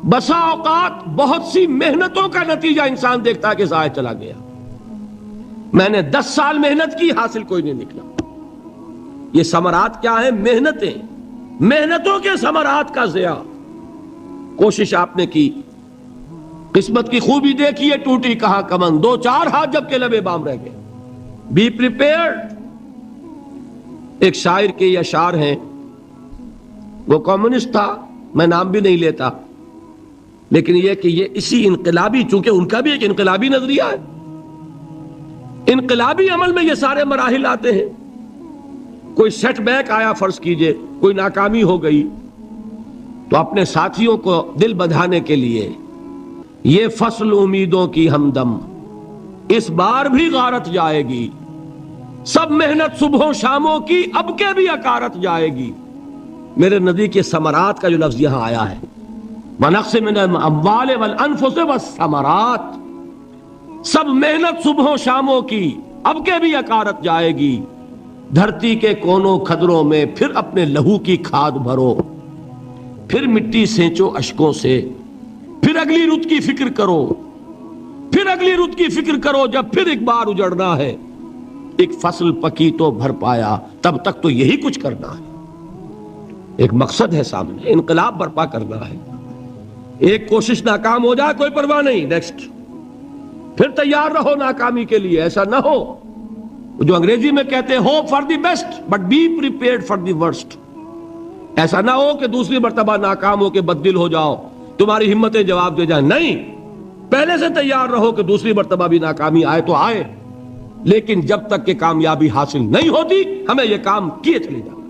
بسا اوقات بہت سی محنتوں کا نتیجہ انسان دیکھتا ہے کہ ضائع چلا گیا۔ میں نے 10 سال محنت کی، حاصل کوئی نہیں نکلا۔ یہ ثمرات کیا ہیں؟ محنتیں، محنتوں کے ثمرات کا ضیاع۔ کوشش آپ نے کی، قسمت کی خوبی دیکھیے، ٹوٹی کہاں کمن، 2-4 ہاتھ جب کے لبے بام رہ گئے۔ Be prepared. ایک شاعر کے یہ اشعار ہیں، وہ کمیونسٹ تھا، میں نام بھی نہیں لیتا، لیکن یہ کہ یہ اسی انقلابی، چونکہ ان کا بھی ایک انقلابی نظریہ ہے، انقلابی عمل میں یہ سارے مراحل آتے ہیں۔ کوئی سیٹ بیک آیا، فرض کیجئے کوئی ناکامی ہو گئی، تو اپنے ساتھیوں کو دل بندھانے کے لیے یہ فصل امیدوں کی ہمدم اس بار بھی غارت جائے گی، سب محنت صبحوں شاموں کی اب کے بھی اکارت جائے گی۔ میرے نزدیک یہ ثمرات کا جو لفظ یہاں آیا ہے، وَنَقْصٍ مِّنَ الْأَمْوَالِ وَالْأَنفُسِ وَالثَّمَرَاتِ، سب محنت صبحوں شاموں کی اب کے بھی اکارت جائے گی۔ دھرتی کے کونوں کھدروں میں پھر اپنے لہو کی کھاد بھرو، پھر مٹی سینچو اشکوں سے، پھر اگلی رت کی فکر کرو، پھر اگلی رت کی فکر کرو، جب پھر ایک بار اجڑنا ہے۔ ایک فصل پکی تو بھر پایا، تب تک تو یہی کچھ کرنا ہے۔ ایک مقصد ہے سامنے، انقلاب برپا کرنا ہے۔ ایک کوشش ناکام ہو جائے کوئی پرواہ نہیں، نیکسٹ، پھر تیار رہو ناکامی کے لیے، ایسا نہ ہو جو انگریزی میں کہتے ہیں hope for the best but be prepared for the worst. ایسا نہ ہو کہ دوسری مرتبہ ناکام ہو کے بددل ہو جاؤ, تمہاری ہمتیں جواب دے جائیں. نہیں, پہلے سے تیار رہو کہ دوسری مرتبہ بھی ناکامی آئے تو آئے, لیکن جب تک کہ کامیابی حاصل نہیں ہوتی ہمیں یہ کام کیے چلے جانا.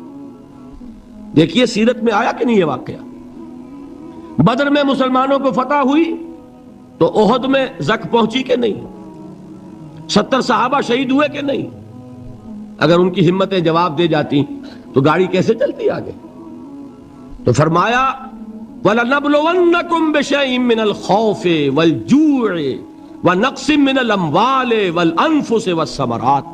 دیکھیے سیرت میں آیا کہ نہیں یہ واقعہ. بدر میں مسلمانوں کو فتح ہوئی تو احد میں زک پہنچی کہ نہیں؟ 70 صحابہ شہید ہوئے کہ نہیں؟ اگر ان کی ہمتیں جواب دے جاتی تو گاڑی کیسے چلتی آگے؟ تو فرمایا وَلَنَبْلُوَنَّكُمْ بِشَيْءٍ مِّنَ الْخَوْفِ وَالْجُوعِ وَنَقْصٍ مِّنَ الْأَمْوَالِ وَالْأَنفُسِ وَالثَّمَرَاتِ.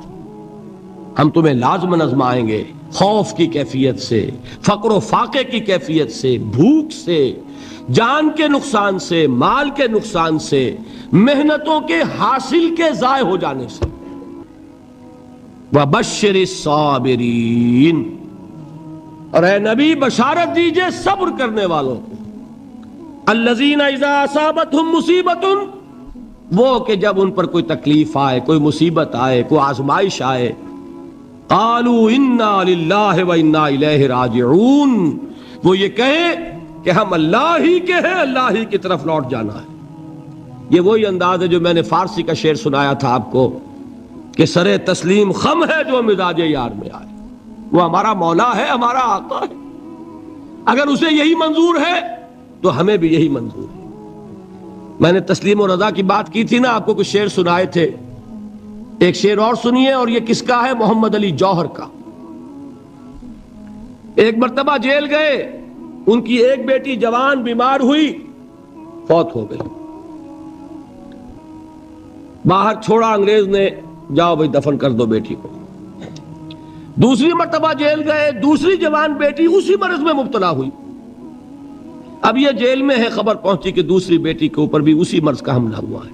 ہم تمہیں لازماً آزمائیں گے خوف کی کیفیت سے, فقر و فاقے کی کیفیت سے, بھوک سے, جان کے نقصان سے, مال کے نقصان سے, محنتوں کے حاصل کے ضائع ہو جانے سے. وَبَشِّرِ الصَّابِرِينَ, اور اے نبی بشارت دیجئے صبر کرنے والوں کو. الَّذِينَ إِذَا أَصَابَتْهُمْ مُصِيبَةٌ, وہ کہ جب ان پر کوئی تکلیف آئے, کوئی مصیبت آئے, کوئی آزمائش آئے, قالوا انا للہ و انا الیہ راجعون, وہ یہ کہیں کہ ہم اللہ ہی کے ہیں, اللہ ہی کی طرف لوٹ جانا ہے. یہ وہی انداز ہے جو میں نے فارسی کا شعر سنایا تھا آپ کو کہ سرے تسلیم خم ہے جو مزاج یار میں آئے. وہ ہمارا مولا ہے, ہمارا آقا ہے, اگر اسے یہی منظور ہے تو ہمیں بھی یہی منظور ہے. میں نے تسلیم و رضا کی بات کی تھی نا, آپ کو کچھ شعر سنائے تھے. ایک شعر اور سنیے, اور یہ کس کا ہے؟ محمد علی جوہر کا. ایک مرتبہ جیل گئے, ان کی ایک بیٹی جوان بیمار ہوئی, فوت ہو گئی. باہر چھوڑا انگریز نے, جاؤ بھائی دفن کر دو بیٹی کو. دوسری مرتبہ جیل گئے, دوسری جوان بیٹی اسی مرض میں مبتلا ہوئی. اب یہ جیل میں ہے, خبر پہنچی کہ دوسری بیٹی کے اوپر بھی اسی مرض کا حملہ ہوا ہے.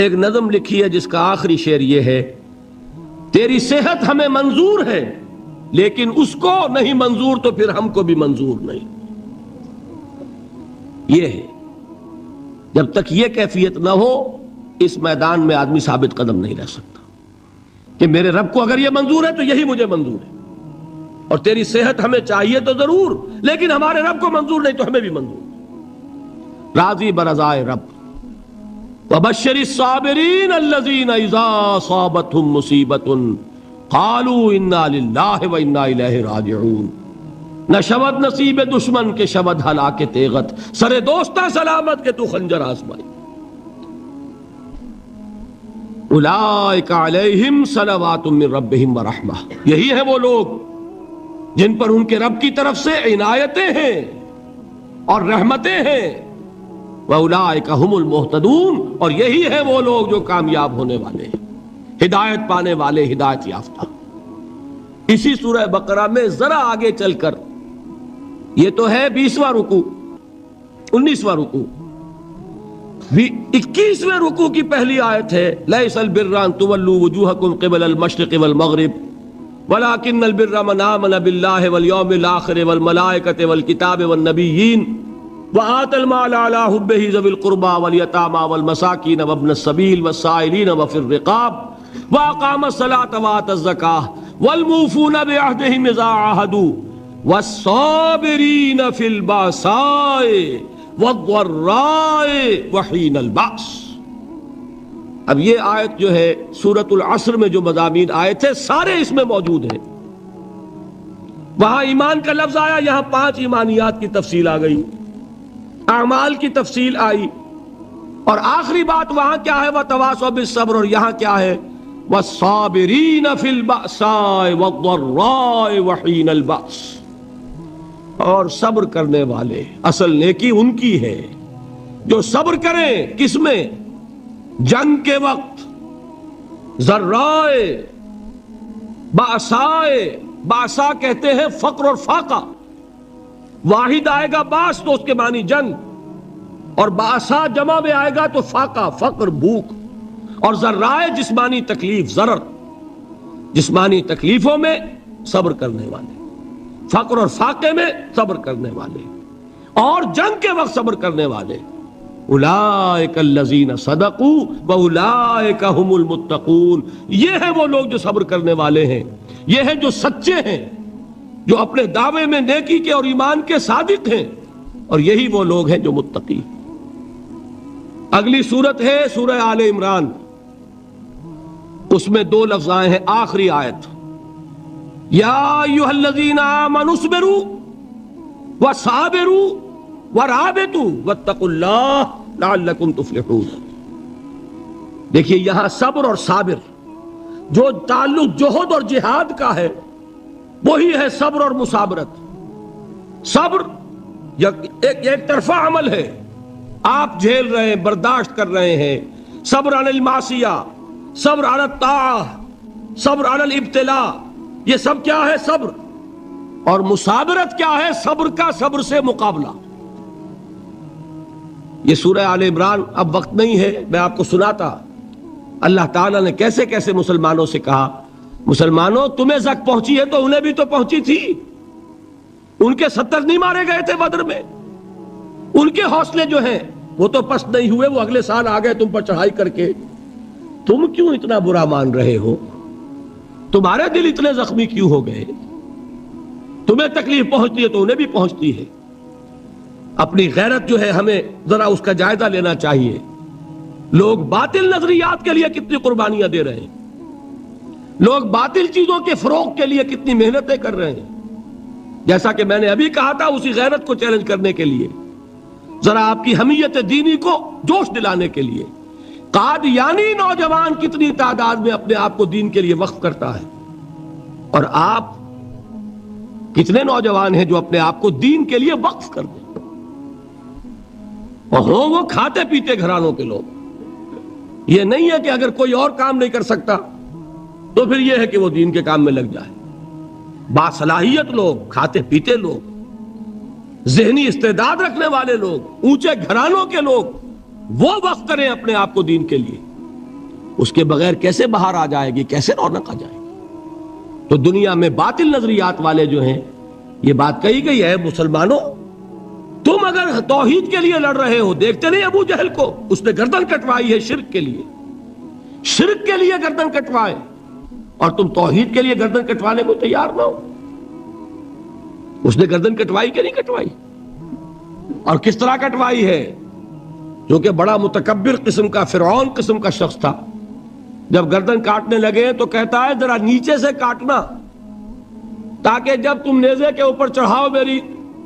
ایک نظم لکھی ہے جس کا آخری شعر یہ ہے, تیری صحت ہمیں منظور ہے لیکن اس کو نہیں منظور تو پھر ہم کو بھی منظور نہیں. یہ ہے, جب تک یہ کیفیت نہ ہو اس میدان میں آدمی ثابت قدم نہیں رہ سکتا کہ میرے رب کو اگر یہ منظور ہے تو یہی مجھے منظور ہے, اور تیری صحت ہمیں چاہیے تو ضرور, لیکن ہمارے رب کو منظور نہیں تو ہمیں بھی منظور. راضی برضائے رب. وَبَشِّرِ الصَّابِرِينَ الَّذِينَ إِذَا أَصَابَتْهُمْ مُصِيبَةٌ قَالُوا إِنَّا لِلَّهِ وَإِنَّا إِلَيْهِ رَاجِعُونَ. نہ شود نصیب دشمن کے شود ہلاک تیغت, سر دوستہ سلامت کے تو خنجر آزمائی. اولئک علیہم صلوات من ربہم ورحمہ, یہی ہے وہ لوگ جن پر ان کے رب کی طرف سے عنایتیں ہیں اور رحمتیں ہیں. وَأُولَئِكَ هُمُ الْمُهْتَدُونَ, اور یہی ہے وہ لوگ جو کامیاب ہونے والے ہیں, ہدایت پانے والے, ہدایت یافتہ. اسی سورہ بقرہ میں ذرا آگے چل کر, یہ تو ہے 20واں رکوع, 19واں رکوع, 21ویں رکوع کی پہلی آیت ہے, لَيْسَ الْبِرَّ أَن تُوَلُّوا وُجُوهَكُمْ قِبَلَ الْمَشْرِقِ وَالْمَغْرِبِ وَلَكِنَّ الْبِرَّ مَنْ آمَنَ بِاللَّهِ وَالْيَوْمِ الْآخِرِ وَالْمَلَائِكَةِ وَالْكِتَابِ وَالنَّبِيِّينَ وَآتَى المال على حبه ذوي القربى واليتامى والمساكين وابن السبيل والسائلين وفي الرقاب وأقام الصلاة وآتى الزكاة والموفون بعهدهم إذا عاهدوا والصابرين في البأساء والضراء وحين البأس. اب یہ آیت جو ہے سورۃ العصر میں جو مضامین آئے تھے سارے اس میں موجود ہیں. وہاں ایمان کا لفظ آیا, یہاں 5 ایمانیات کی تفصیل آ گئی, اعمال کی تفصیل آئی, اور آخری بات وہاں کیا ہے؟ وَتَوَاصَوْا بِالصَّبْرِ, اور یہاں کیا ہے؟ وَالصَّابِرِينَ فِي الْبَأْسَاءِ وَالضَّرَّاءِ وَحِينَ الْبَأْسِ, اور صبر کرنے والے. اصل نیکی ان کی ہے جو صبر کریں, کس میں؟ جنگ کے وقت. ذرائے, بأسائے, بأسا کہتے ہیں فقر اور فاقہ. واحد آئے گا باس تو اس کے معنی جنگ, اور بأسا جمع میں آئے گا تو فاقہ, فقر, بھوک. اور ذرائے جسمانی تکلیف, ضرر, جسمانی تکلیفوں میں صبر کرنے والے, فقر اور فاقے میں صبر کرنے والے, اور جنگ کے وقت صبر کرنے والے. اولئک الذین صدقوا واولئک هم المتقون، یہ ہیں وہ لوگ جو صبر کرنے والے ہیں، یہ ہیں جو سچے ہیں، جو اپنے دعوے میں نیکی کے اور ایمان کے صادق ہیں، اور یہی وہ لوگ ہیں جو متقی۔ اگلی سورت ہے سورہ آل عمران، اس میں 2 لفظ آئے ہیں آخری آیت، یا ایھا الذین آمنوا اصبروا وصابروا ورابطوا واتقوا اللہ لعلکم تفلحون۔ دیکھیے یہاں صبر اور صابر جو تعلق جہد اور جہاد کا ہے وہی ہے صبر اور مصابرت۔ صبر ایک طرفہ عمل ہے، آپ جھیل رہے ہیں، برداشت کر رہے ہیں، صبر علی المعصیہ، صبر علی الطاعہ، صبر علی الابتلاء، یہ سب کیا ہے؟ صبر۔ اور مصابرت کیا ہے؟ صبر کا صبر سے مقابلہ۔ یہ سورہ آل عمران اب وقت نہیں ہے، میں آپ کو سناتا اللہ تعالیٰ نے کیسے کیسے مسلمانوں سے کہا، مسلمانوں تمہیں زک پہنچی ہے تو انہیں بھی تو پہنچی تھی، ان کے 70 نہیں مارے گئے تھے بدر میں، ان کے حوصلے جو ہیں وہ تو پست نہیں ہوئے، وہ اگلے سال آ گئے تم پر چڑھائی کر کے، تم کیوں اتنا برا مان رہے ہو؟ تمہارے دل اتنے زخمی کیوں ہو گئے؟ تمہیں تکلیف پہنچتی ہے تو انہیں بھی پہنچتی ہے۔ اپنی غیرت جو ہے ہمیں ذرا اس کا جائزہ لینا چاہیے۔ لوگ باطل نظریات کے لیے کتنی قربانیاں دے رہے ہیں، لوگ باطل چیزوں کے فروغ کے لیے کتنی محنتیں کر رہے ہیں۔ جیسا کہ میں نے ابھی کہا تھا، اسی غیرت کو چیلنج کرنے کے لیے، ذرا آپ کی حمیت دینی کو جوش دلانے کے لیے، قادیانی نوجوان کتنی تعداد میں اپنے آپ کو دین کے لیے وقف کرتا ہے، اور آپ کتنے نوجوان ہیں جو اپنے آپ کو دین کے لیے وقف کر دیں، اور ہوں وہ کھاتے پیتے گھرانوں کے لوگ۔ یہ نہیں ہے کہ اگر کوئی اور کام نہیں کر سکتا تو پھر یہ ہے کہ وہ دین کے کام میں لگ جائے۔ باصلاحیت لوگ، کھاتے پیتے لوگ، ذہنی استعداد رکھنے والے لوگ، اونچے گھرانوں کے لوگ، وہ وقف کریں اپنے آپ کو دین کے لیے۔ اس کے بغیر کیسے باہر آ جائے گی، کیسے رونق آ جائے گی؟ تو دنیا میں باطل نظریات والے جو ہیں، یہ بات کہی گئی ہے، مسلمانوں تم اگر توحید کے لیے لڑ رہے ہو، دیکھتے نہیں ابو جہل کو، اس نے گردن کٹوائی ہے شرک کے لیے، شرک کے لیے گردن کٹوائے، اور تم توحید کے لیے گردن کٹوانے کو تیار نہ ہو۔ اس نے گردن کٹوائی کہ نہیں کٹوائی؟ اور کس طرح کٹوائی ہے؟ جو کہ بڑا متکبر قسم کا، فرعون قسم کا شخص تھا، جب گردن کاٹنے لگے تو کہتا ہے ذرا نیچے سے کاٹنا، تاکہ جب تم نیزے کے اوپر چڑھاؤ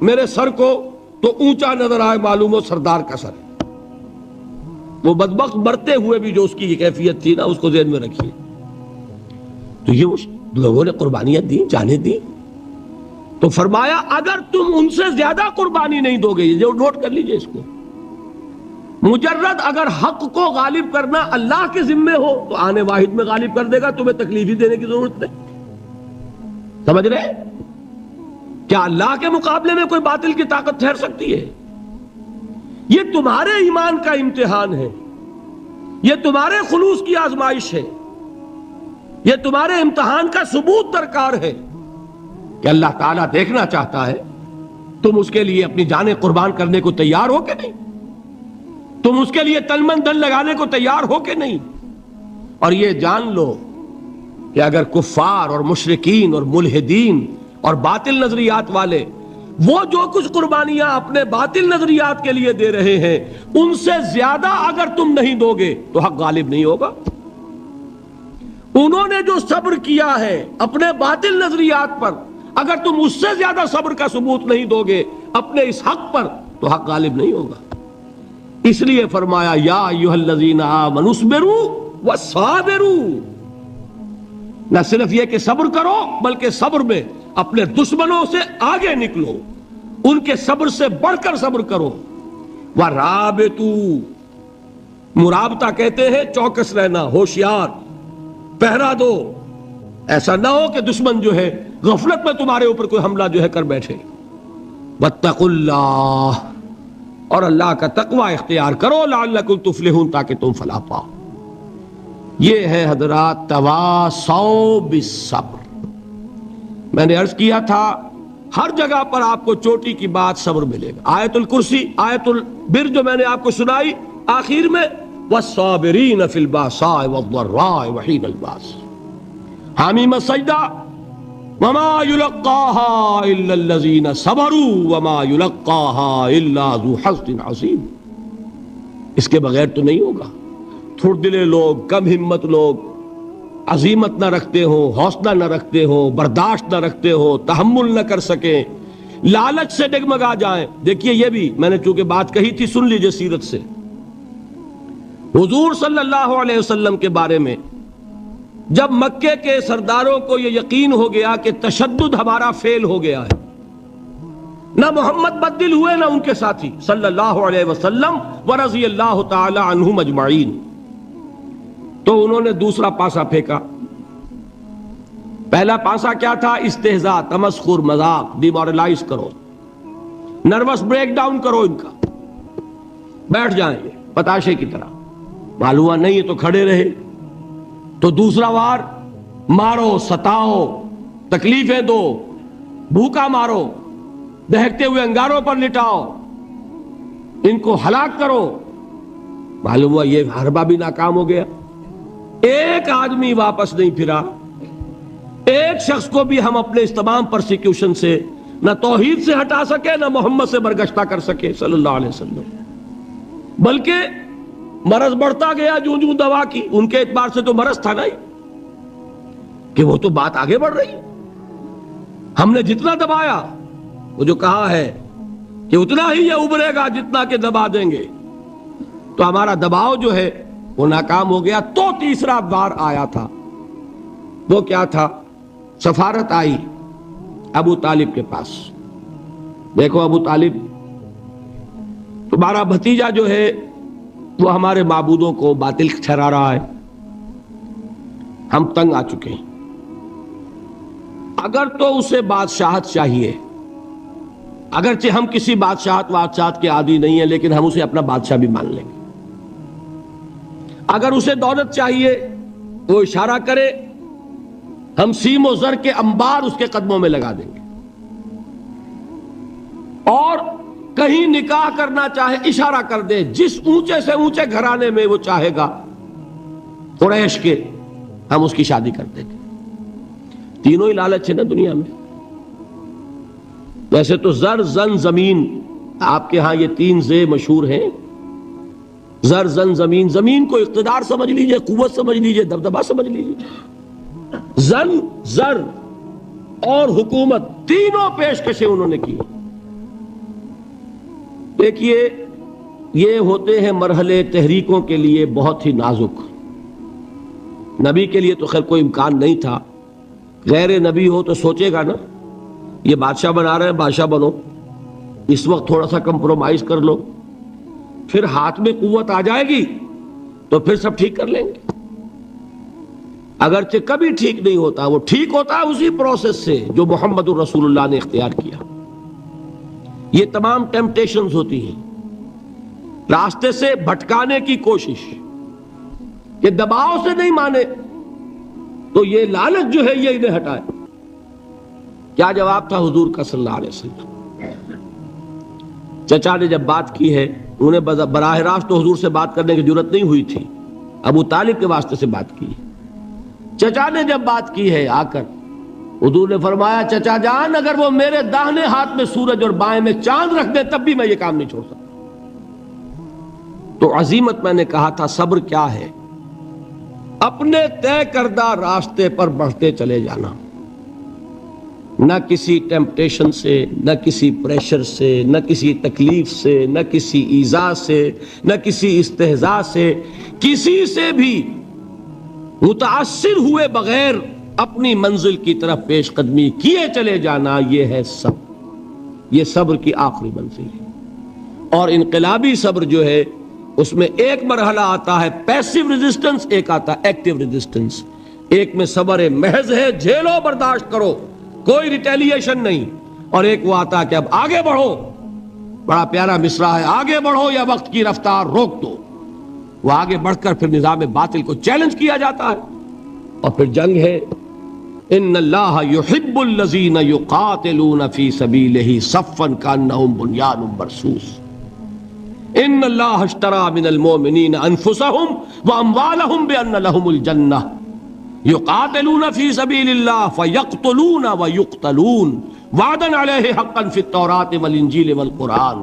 میرے سر کو تو اونچا نظر آئے، معلوم ہو سردار کا سر ہے۔ وہ بدبخت مرتے ہوئے بھی جو اس کی کیفیت تھی نا، اس کو ذہن میں رکھیے۔ تو یہ لوگوں نے قربانیاں دی، جانیں دی، تو فرمایا اگر تم ان سے زیادہ قربانی نہیں دو گے، جو نوٹ کر لیجئے اس کو، مجرد اگر حق کو غالب کرنا اللہ کے ذمے ہو تو آنے واحد میں غالب کر دے گا، تمہیں تکلیف ہی دینے کی ضرورت نہیں۔ سمجھ رہے؟ کیا اللہ کے مقابلے میں کوئی باطل کی طاقت ٹھہر سکتی ہے؟ یہ تمہارے ایمان کا امتحان ہے، یہ تمہارے خلوص کی آزمائش ہے، یہ تمہارے امتحان کا ثبوت درکار ہے کہ اللہ تعالیٰ دیکھنا چاہتا ہے تم اس کے لیے اپنی جانیں قربان کرنے کو تیار ہو کہ نہیں، تم اس کے لیے تن من دھن لگانے کو تیار ہو کہ نہیں۔ اور یہ جان لو کہ اگر کفار اور مشرکین اور ملحدین اور باطل نظریات والے وہ جو کچھ قربانیاں اپنے باطل نظریات کے لیے دے رہے ہیں، ان سے زیادہ اگر تم نہیں دو گے تو حق غالب نہیں ہوگا۔ انہوں نے جو صبر کیا ہے اپنے باطل نظریات پر، اگر تم اس سے زیادہ صبر کا ثبوت نہیں دو گے اپنے اس حق پر تو حق غالب نہیں ہوگا۔ اس لیے فرمایا یا ایھا الذین آمنوا اصبروا وصابروا، نہ صرف یہ کہ صبر کرو بلکہ صبر میں اپنے دشمنوں سے آگے نکلو، ان کے صبر سے بڑھ کر صبر کرو۔ ورابطوا، مرابطہ کہتے ہیں چوکس رہنا، ہوشیار، پہرا دو، ایسا نہ ہو کہ دشمن جو ہے غفلت میں تمہارے اوپر کوئی حملہ جو ہے کر بیٹھے۔ واتقوا اللہ، اور اللہ کا تقوی اختیار کرو، لعلکم تفلحون، تاکہ تم فلاح پاؤ۔ یہ ہے حضرات تواصوا بالصبر۔ میں نے عرض کیا تھا ہر جگہ پر آپ کو چوٹی کی بات صبر ملے گا. آیت الکرسی، آیت البر جو میں نے آپ کو سنائی آخر میں والصابرین فی الباساء والضراء وحین الباس. حامیم السجدہ وما یلقاها الا الذین صبروا وما یلقاها الا ذو حظ عظیم. اس کے بغیر تو نہیں ہوگا. تھوڑ دلے لوگ، کم ہمت لوگ، عزیمت نہ رکھتے ہو، حوصلہ نہ رکھتے ہو، برداشت نہ رکھتے ہو، تحمل نہ کر سکیں، لالچ سے ڈگمگا جائیں. دیکھیے یہ بھی میں نے چونکہ بات کہی تھی، سن لیجئے سیرت سے. حضور صلی اللہ علیہ وسلم کے بارے میں جب مکے کے سرداروں کو یہ یقین ہو گیا کہ تشدد ہمارا فیل ہو گیا ہے، نہ محمد بدل ہوئے نہ ان کے ساتھی صلی اللہ علیہ وسلم ورضی اللہ تعالی عنہم اجمعین، تو انہوں نے دوسرا پاسا پھینکا. پہلا پاسا کیا تھا؟ استہزاء، تمسخر، مذاق، ڈیمورلائز کرو، نروس بریک ڈاؤن کرو، ان کا بیٹھ جائیں یہ پتاشے کی طرح. معلوم ہوا نہیں ہے تو کھڑے رہے. تو دوسرا وار مارو، ستاؤ، تکلیفیں دو، بھوکا مارو، دہکتے ہوئے انگاروں پر لٹاؤ، ان کو ہلاک کرو. معلوم ہوا یہ حربہ بھی ناکام ہو گیا. ایک آدمی واپس نہیں پھرا. ایک شخص کو بھی ہم اپنے اس تمام پرسیکیوشن سے نہ توحید سے ہٹا سکے، نہ محمد سے برگشتہ کر سکے صلی اللہ علیہ وسلم. بلکہ مرض بڑھتا گیا جوں جوں دوا کی. ان کے اعتبار سے تو مرض تھا نہیں کہ وہ تو بات آگے بڑھ رہی. ہم نے جتنا دبایا، وہ جو کہا ہے کہ اتنا ہی یہ ابھرے گا جتنا کہ دبا دیں گے، تو ہمارا دباؤ جو ہے وہ ناکام ہو گیا. تو تیسرا وار آیا تھا. وہ کیا تھا؟ سفارت آئی ابو طالب کے پاس. دیکھو ابو طالب، تمہارا بھتیجا جو ہے وہ ہمارے معبودوں کو باطل ٹھہرا رہا ہے، ہم تنگ آ چکے ہیں. اگر تو اسے بادشاہت چاہیے، اگرچہ ہم کسی بادشاہت کے عادی نہیں ہیں، لیکن ہم اسے اپنا بادشاہ بھی مان لیں گے. اگر اسے دولت چاہیے، وہ اشارہ کرے، ہم سیم و زر کے انبار اس کے قدموں میں لگا دیں گے. اور کہیں نکاح کرنا چاہے، اشارہ کر دے جس اونچے سے اونچے گھرانے میں وہ چاہے گا قریش کے، ہم اس کی شادی کر دیں گے. تینوں ہی لالچ ہے نا دنیا میں. ویسے تو زر، زن، زمین، آپ کے ہاں یہ تین زے مشہور ہیں. زر، زن، زمین. زمین کو اقتدار سمجھ لیجئے، قوت سمجھ لیجئے، دبدبہ سمجھ لیجئے. زن، زر اور حکومت، تینوں پیشکشیں انہوں نے کی. دیکھیے یہ ہوتے ہیں مرحلے تحریکوں کے لیے بہت ہی نازک. نبی کے لیے تو خیر کوئی امکان نہیں تھا. غیر نبی ہو تو سوچے گا نا، یہ بادشاہ بنا رہے ہیں، بادشاہ بنو، اس وقت تھوڑا سا کمپرومائز کر لو، پھر ہاتھ میں قوت آ جائے گی تو پھر سب ٹھیک کر لیں گے. اگرچہ کبھی ٹھیک نہیں ہوتا، وہ ٹھیک ہوتا ہے اسی پروسیس سے جو محمد الرسول اللہ نے اختیار کیا. یہ تمام ٹیمپٹیشنز ہوتی ہیں، راستے سے بھٹکانے کی کوشش، کہ دباؤ سے نہیں مانے تو یہ لالچ جو ہے یہ انہیں ہٹائے. کیا جواب تھا حضور کا صلی اللہ علیہ وسلم؟ چچا نے جب بات کی ہے، انہیں براہ راست تو حضور سے بات کرنے کی ضرورت نہیں ہوئی تھی، ابو طالب کے واسطے سے بات کی. چچا نے جب بات کی ہے آ کر، حضور نے فرمایا چچا جان اگر وہ میرے داہنے ہاتھ میں سورج اور بائیں میں چاند رکھ دے تب بھی میں یہ کام نہیں چھوڑ سکتا. تو عزیمت میں نے کہا تھا صبر کیا ہے؟ اپنے طے کردہ راستے پر بڑھتے چلے جانا، نہ کسی ٹیمپٹیشن سے، نہ کسی پریشر سے، نہ کسی تکلیف سے، نہ کسی ایذا سے، نہ کسی استہزاء سے، کسی سے بھی متاثر ہوئے بغیر اپنی منزل کی طرف پیش قدمی کیے چلے جانا. یہ ہے صبر. یہ صبر کی آخری منزل ہے. اور انقلابی صبر جو ہے اس میں ایک مرحلہ آتا ہے پیسیو ریزسٹنس، ایک آتا ہے ایکٹیو ریزسٹنس. ایک میں صبر محض ہے، جھیلو، برداشت کرو، کوئی ریٹیلیشن نہیں. اور ایک وہ آتا ہے کہ اب آگے بڑھو. بڑا پیارا مصرع ہے، آگے بڑھو یا وقت کی رفتار روک دو. وہ آگے بڑھ کر پھر نظام باطل کو چیلنج کیا جاتا ہے، اور پھر جنگ ہے. ان اللہ یحب الذین یقاتلون فی سبیلہ صفا کانہم بنیان مرصوص ان اللہ اشتری من المؤمنین انفسہم واموالہم بان لہم الجنہ یقاتلون فی سبیل اللہ فیقتلون ویقتلون وعدا علیہ حقا فی التوراۃ والانجیل والقرآن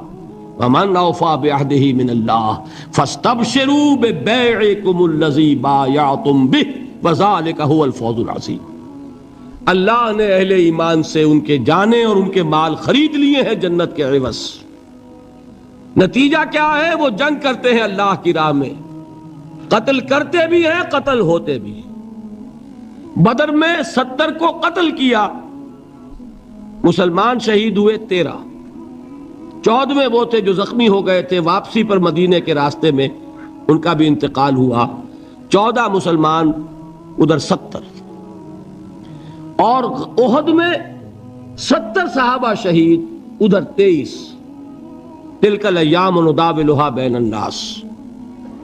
ومن اوفی بعہدہ من اللہ فاستبشروا ببیعکم الذی بایعتم بہ وذلک هو الفوز العظیم۔ اللہ نے اہل ایمان سے ان کے جانیں اور ان کے مال خرید لیے ہیں جنت کے عوض۔ نتیجہ کیا ہے؟ وہ جنگ کرتے ہیں اللہ کی راہ میں، قتل کرتے بھی ہیں، قتل ہوتے بھی ہیں۔ بدر میں 70 کو قتل کیا، مسلمان شہید ہوئے 13، 14ویں وہ تھے جو زخمی ہو گئے تھے، واپسی پر مدینے کے راستے میں ان کا بھی انتقال ہوا، 14 مسلمان ادھر 70، اور احد میں 70 صحابہ شہید ادھر 23۔ تلک الایام نداولها بین الناس،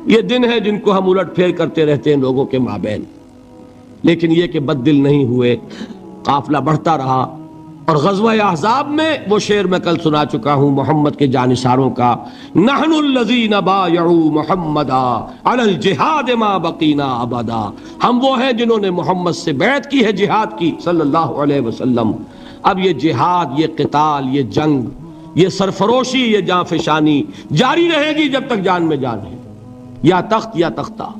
یہ دن ہے جن کو ہم الٹ پھیر کرتے رہتے ہیں لوگوں کے مابین، لیکن یہ کہ بد دل نہیں ہوئے، قافلہ بڑھتا رہا۔ اور غزوہ احزاب میں وہ شعر میں کل سنا چکا ہوں محمد کے جانثاروں کا، نحن الذین بایعوا محمدا علی الجہاد ما بقینا ابدا، ہم وہ ہیں جنہوں نے محمد سے بیعت کی ہے جہاد کی صلی اللہ علیہ وسلم۔ اب یہ جہاد، یہ قتال، یہ جنگ، یہ سرفروشی، یہ جاں فشانی جاری رہے گی جب تک جان میں جان ہے، یا تخت یا تختہ،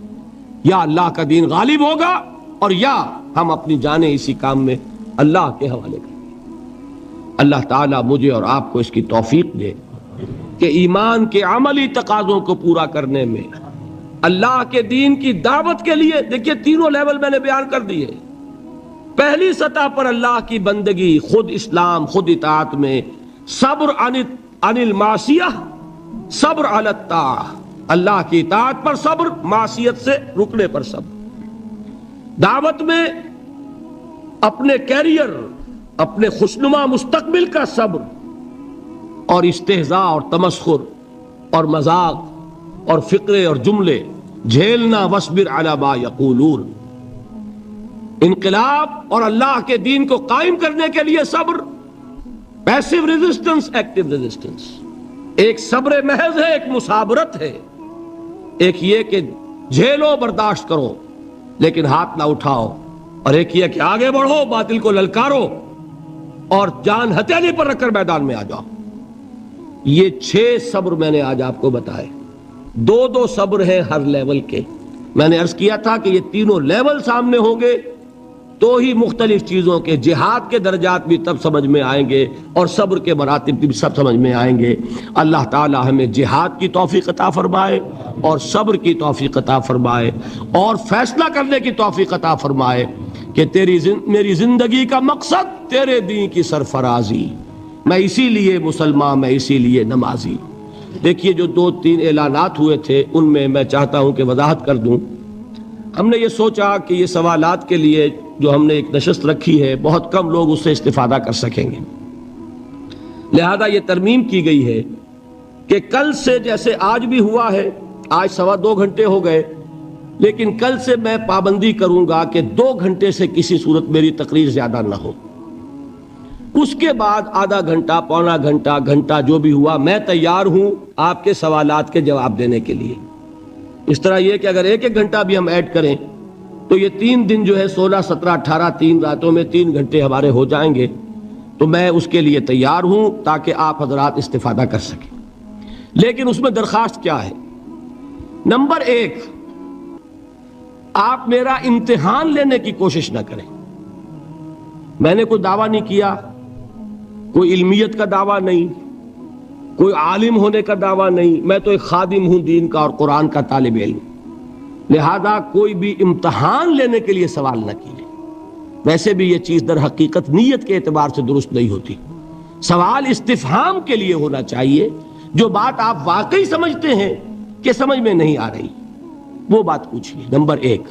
یا اللہ کا دین غالب ہوگا اور یا ہم اپنی جانیں اسی کام میں اللہ کے حوالے کریں۔ اللہ تعالیٰ مجھے اور آپ کو اس کی توفیق دے کہ ایمان کے عملی تقاضوں کو پورا کرنے میں، اللہ کے دین کی دعوت کے لیے، دیکھیے تینوں لیول میں نے بیان کر دیے۔ پہلی سطح پر اللہ کی بندگی، خود اسلام، خود اطاعت میں صبر عن المعصیہ، صبر علی الطاعہ، اللہ کی اطاعت پر صبر، معصیت سے رکنے پر صبر۔ دعوت میں اپنے کیریئر، اپنے خوشنما مستقبل کا صبر، اور استہزاء اور تمسخر اور مذاق اور فقرے اور جملے جھیلنا، وصبر علی ما یقولون۔ انقلاب اور اللہ کے دین کو قائم کرنے کے لیے صبر، پیسو ریزسٹنس، ایکٹیو ریزسٹنس۔ ایک صبر محض ہے، ایک مصابرت ہے، ایک یہ کہ جھیلو، برداشت کرو لیکن ہاتھ نہ اٹھاؤ، اور ایک یہ کہ آگے بڑھو، باطل کو للکارو اور جان ہتھیلی پر رکھ کر میدان میں آ جاؤ۔ یہ 6 صبر میں نے آج آپ کو بتائے، 2 صبر ہیں ہر لیول کے۔ میں نے عرض کیا تھا کہ یہ تینوں لیول سامنے ہوں گے تو ہی مختلف چیزوں کے، جہاد کے درجات بھی تب سمجھ میں آئیں گے اور صبر کے مراتب بھی سب سمجھ میں آئیں گے۔ اللہ تعالی ہمیں جہاد کی توفیق عطا فرمائے اور صبر کی توفیق عطا فرمائے اور فیصلہ کرنے کی توفیق عطا فرمائے کہ میری زندگی کا مقصد تیرے دین کی سرفرازی، میں اسی لیے مسلمان، میں اسی لیے نمازی۔ دیکھیے جو 2-3 اعلانات ہوئے تھے ان میں میں چاہتا ہوں کہ وضاحت کر دوں۔ ہم نے یہ سوچا کہ یہ سوالات کے لیے جو ہم نے ایک نشست رکھی ہے، بہت کم لوگ اس سے استفادہ کر سکیں گے، لہذا یہ ترمیم کی گئی ہے کہ کل سے، جیسے آج بھی ہوا ہے، آج 2.25 گھنٹے ہو گئے، لیکن کل سے میں پابندی کروں گا کہ 2 گھنٹے سے کسی صورت میری تقریر زیادہ نہ ہو۔ اس کے بعد آدھا گھنٹہ، پونا گھنٹہ، گھنٹہ جو بھی ہوا، میں تیار ہوں آپ کے سوالات کے جواب دینے کے لیے۔ اس طرح یہ کہ اگر 1 گھنٹہ بھی ہم ایڈ کریں تو یہ 3 دن جو ہے 16، 17، 18، 3 راتوں میں 3 گھنٹے ہمارے ہو جائیں گے، تو میں اس کے لیے تیار ہوں تاکہ آپ حضرات استفادہ کر سکیں۔ لیکن اس میں درخواست کیا ہے؟ نمبر 1، آپ میرا امتحان لینے کی کوشش نہ کریں۔ میں نے کوئی دعویٰ نہیں کیا، کوئی علمیت کا دعویٰ نہیں، کوئی عالم ہونے کا دعویٰ نہیں، میں تو ایک خادم ہوں دین کا اور قرآن کا طالب علم، لہذا کوئی بھی امتحان لینے کے لیے سوال نہ کیجیے۔ ویسے بھی یہ چیز در حقیقت نیت کے اعتبار سے درست نہیں ہوتی، سوال استفہام کے لیے ہونا چاہیے، جو بات آپ واقعی سمجھتے ہیں کہ سمجھ میں نہیں آ رہی وہ بات پوچھیے، نمبر 1۔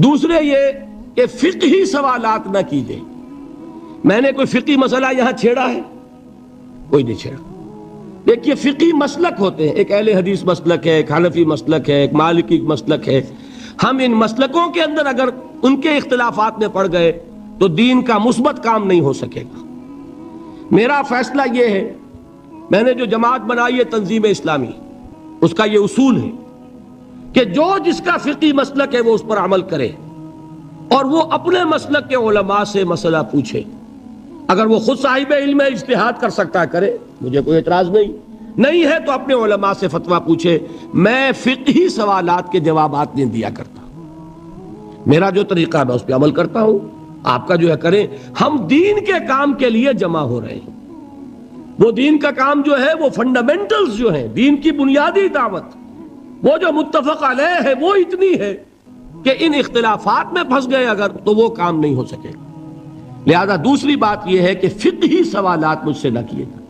دوسرے یہ کہ فقہی سوالات نہ کیجیے۔ میں نے کوئی فقہی مسئلہ یہاں چھیڑا ہے؟ کوئی نہیں چھیڑا۔ دیکھیے فقہی مسلک ہوتے ہیں، ایک اہل حدیث مسلک ہے، ایک حنفی مسلک ہے، ایک مالکی مسلک ہے۔ ہم ان مسلکوں کے اندر اگر ان کے اختلافات میں پڑ گئے تو دین کا مثبت کام نہیں ہو سکے گا۔ میرا فیصلہ یہ ہے، میں نے جو جماعت بنائی ہے تنظیم اسلامی، اس کا یہ اصول ہے کہ جو جس کا فقہی مسلک ہے وہ اس پر عمل کرے، اور وہ اپنے مسلک کے علماء سے مسئلہ پوچھے۔ اگر وہ خود صاحب علم ہے، اجتہاد کر سکتا ہے کرے، مجھے کوئی اعتراض نہیں ہے تو اپنے علماء سے فتویٰ پوچھے۔ میں فقہی سوالات کے جوابات نہیں دیا کرتا، میرا جو طریقہ ہے میں اس پہ عمل کرتا ہوں، آپ کا جو ہے کریں۔ ہم دین کے کام کے لیے جمع ہو رہے ہیں، وہ دین کا کام جو ہے وہ فنڈامنٹلز جو ہیں، دین کی بنیادی دعوت، وہ جو متفق علیہ ہے وہ اتنی ہے کہ ان اختلافات میں پھنس گئے اگر تو وہ کام نہیں ہو سکے گا۔ لہذا دوسری بات یہ ہے کہ فقہی سوالات مجھ سے نہ کیے جائیں۔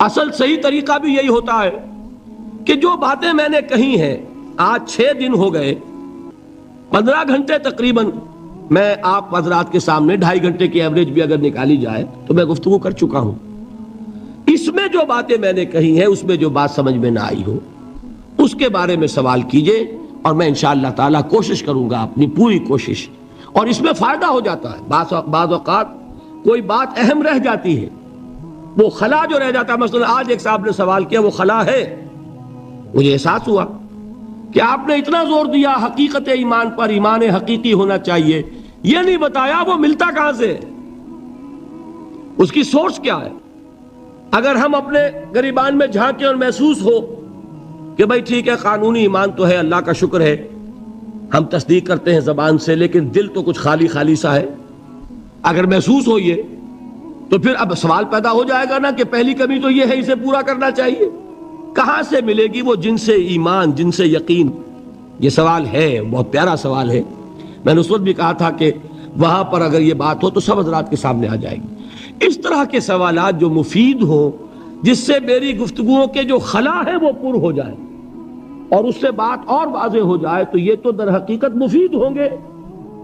اصل صحیح طریقہ بھی یہی ہوتا ہے کہ جو باتیں میں نے کہی ہیں، آج 6 دن ہو گئے، 15 گھنٹے تقریباً میں آپ حضرات کے سامنے، 2.5 گھنٹے کی ایوریج بھی اگر نکالی جائے تو میں گفتگو کر چکا ہوں۔ اس میں جو باتیں میں نے کہی ہیں، اس میں جو بات سمجھ میں نہ آئی ہو اس کے بارے میں سوال کیجئے، اور میں انشاءاللہ تعالیٰ کوشش کروں گا، اپنی پوری کوشش، اور اس میں فائدہ ہو جاتا ہے۔ بعض اوقات کوئی بات اہم رہ جاتی ہے، وہ خلا جو رہ جاتا ہے، مثلا آج ایک صاحب نے سوال کیا وہ خلا ہے، مجھے احساس ہوا کہ آپ نے اتنا زور دیا حقیقت ایمان پر، ایمان حقیقی ہونا چاہیے، یہ نہیں بتایا وہ ملتا کہاں سے ہے، اس کی سورس کیا ہے۔ اگر ہم اپنے گریبان میں جھانکیں اور محسوس ہو کہ بھئی ٹھیک ہے قانونی ایمان تو ہے، اللہ کا شکر ہے، ہم تصدیق کرتے ہیں زبان سے، لیکن دل تو کچھ خالی خالی سا ہے، اگر محسوس ہو یہ، تو پھر اب سوال پیدا ہو جائے گا نا کہ پہلی کمی تو یہ ہے، اسے پورا کرنا چاہیے، کہاں سے ملے گی وہ جن سے ایمان، جن سے یقین؟ یہ سوال ہے، بہت پیارا سوال ہے۔ میں نے اس وقت بھی کہا تھا کہ وہاں پر اگر یہ بات ہو تو سب حضرات کے سامنے آ جائے گی۔ اس طرح کے سوالات جو مفید ہوں، جس سے میری گفتگوؤں کے جو خلا ہے وہ پر ہو جائے اور اس سے بات اور واضح ہو جائے، تو یہ تو در حقیقت مفید ہوں گے،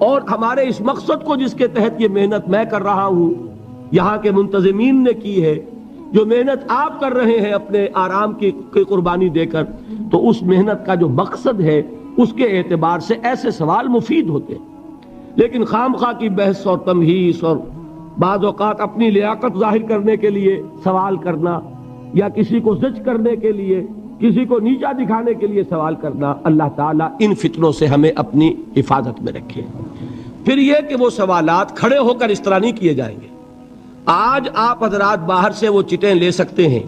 اور ہمارے اس مقصد کو جس کے تحت یہ محنت میں کر رہا ہوں، یہاں کے منتظمین نے کی ہے، جو محنت آپ کر رہے ہیں اپنے آرام کی قربانی دے کر، تو اس محنت کا جو مقصد ہے اس کے اعتبار سے ایسے سوال مفید ہوتے ہیں۔ لیکن خام خواہ کی بحث اور تمہیس اور بعض اوقات اپنی لیاقت ظاہر کرنے کے لیے سوال کرنا، یا کسی کو زج کرنے کے لیے، کسی کو نیچا دکھانے کے لیے سوال کرنا، اللہ تعالیٰ ان فتنوں سے ہمیں اپنی حفاظت میں رکھے۔ پھر یہ کہ وہ سوالات کھڑے ہو کر اس طرح نہیں کیے جائیں گے۔ آج آپ حضرات باہر سے وہ چٹیں لے سکتے ہیں،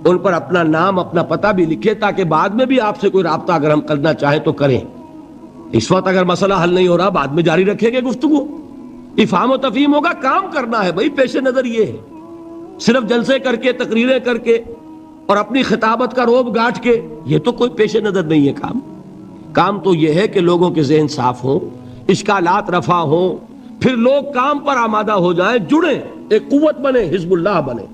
ان پر اپنا نام، اپنا پتہ بھی لکھے، تاکہ بعد میں بھی آپ سے کوئی رابطہ اگر ہم کرنا چاہیں تو کریں۔ اس وقت اگر مسئلہ حل نہیں ہو رہا، بعد میں جاری رکھیں گے گفتگو، افہام و تفہیم ہوگا، کام کرنا ہے بھائی۔ پیش نظر یہ ہے، صرف جلسے کر کے، تقریریں کر کے اور اپنی خطابت کا روب گاٹھ کے، یہ تو کوئی پیش نظر نہیں ہے۔ کام تو یہ ہے کہ لوگوں کے ذہن صاف ہوں، اشکالات رفع ہوں، پھر لوگ کام پر آمادہ ہو جائیں، جڑیں، ایک قوت بنے، حزب اللہ بنے۔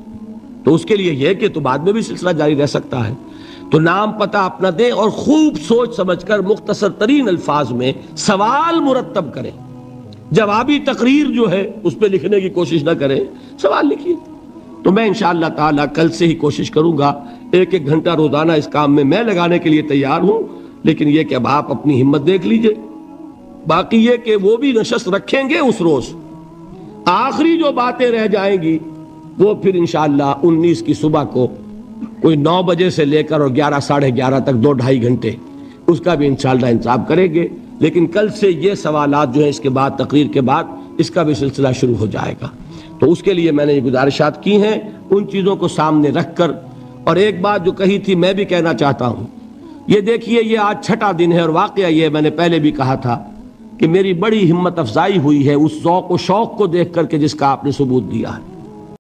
تو اس کے لیے یہ کہ تو بعد میں بھی سلسلہ جاری رہ سکتا ہے۔ تو نام پتہ اپنا دیں اور خوب سوچ سمجھ کر مختصر ترین الفاظ میں سوال مرتب کریں۔ جوابی تقریر جو ہے اس پہ لکھنے کی کوشش نہ کریں، سوال لکھیے۔ تو میں انشاءاللہ تعالیٰ کل سے ہی کوشش کروں گا، 1 گھنٹہ روزانہ اس کام میں لگانے کے لیے تیار ہوں، لیکن یہ کہ اب آپ اپنی ہمت دیکھ لیجئے۔ باقی یہ کہ وہ بھی نشست رکھیں گے اس روز، آخری جو باتیں رہ جائیں گی وہ پھر انشاءاللہ 19 کی صبح کو کوئی 9 بجے سے لے کر اور 11 ساڑھے 11 تک 2-2.5 گھنٹے اس کا بھی انشاءاللہ انتظام کریں گے۔ لیکن کل سے یہ سوالات جو ہیں اس کے بعد، تقریر کے بعد، اس کا بھی سلسلہ شروع ہو جائے گا۔ تو اس کے لیے میں نے یہ گزارشات کی ہیں، ان چیزوں کو سامنے رکھ کر۔ اور ایک بات جو کہی تھی میں بھی کہنا چاہتا ہوں، یہ دیکھیے یہ آج 6واں دن ہے، اور واقعہ یہ میں نے پہلے بھی کہا تھا کہ میری بڑی ہمت افزائی ہوئی ہے اس ذوق و شوق کو دیکھ کر کے جس کا آپ نے ثبوت دیا ہے۔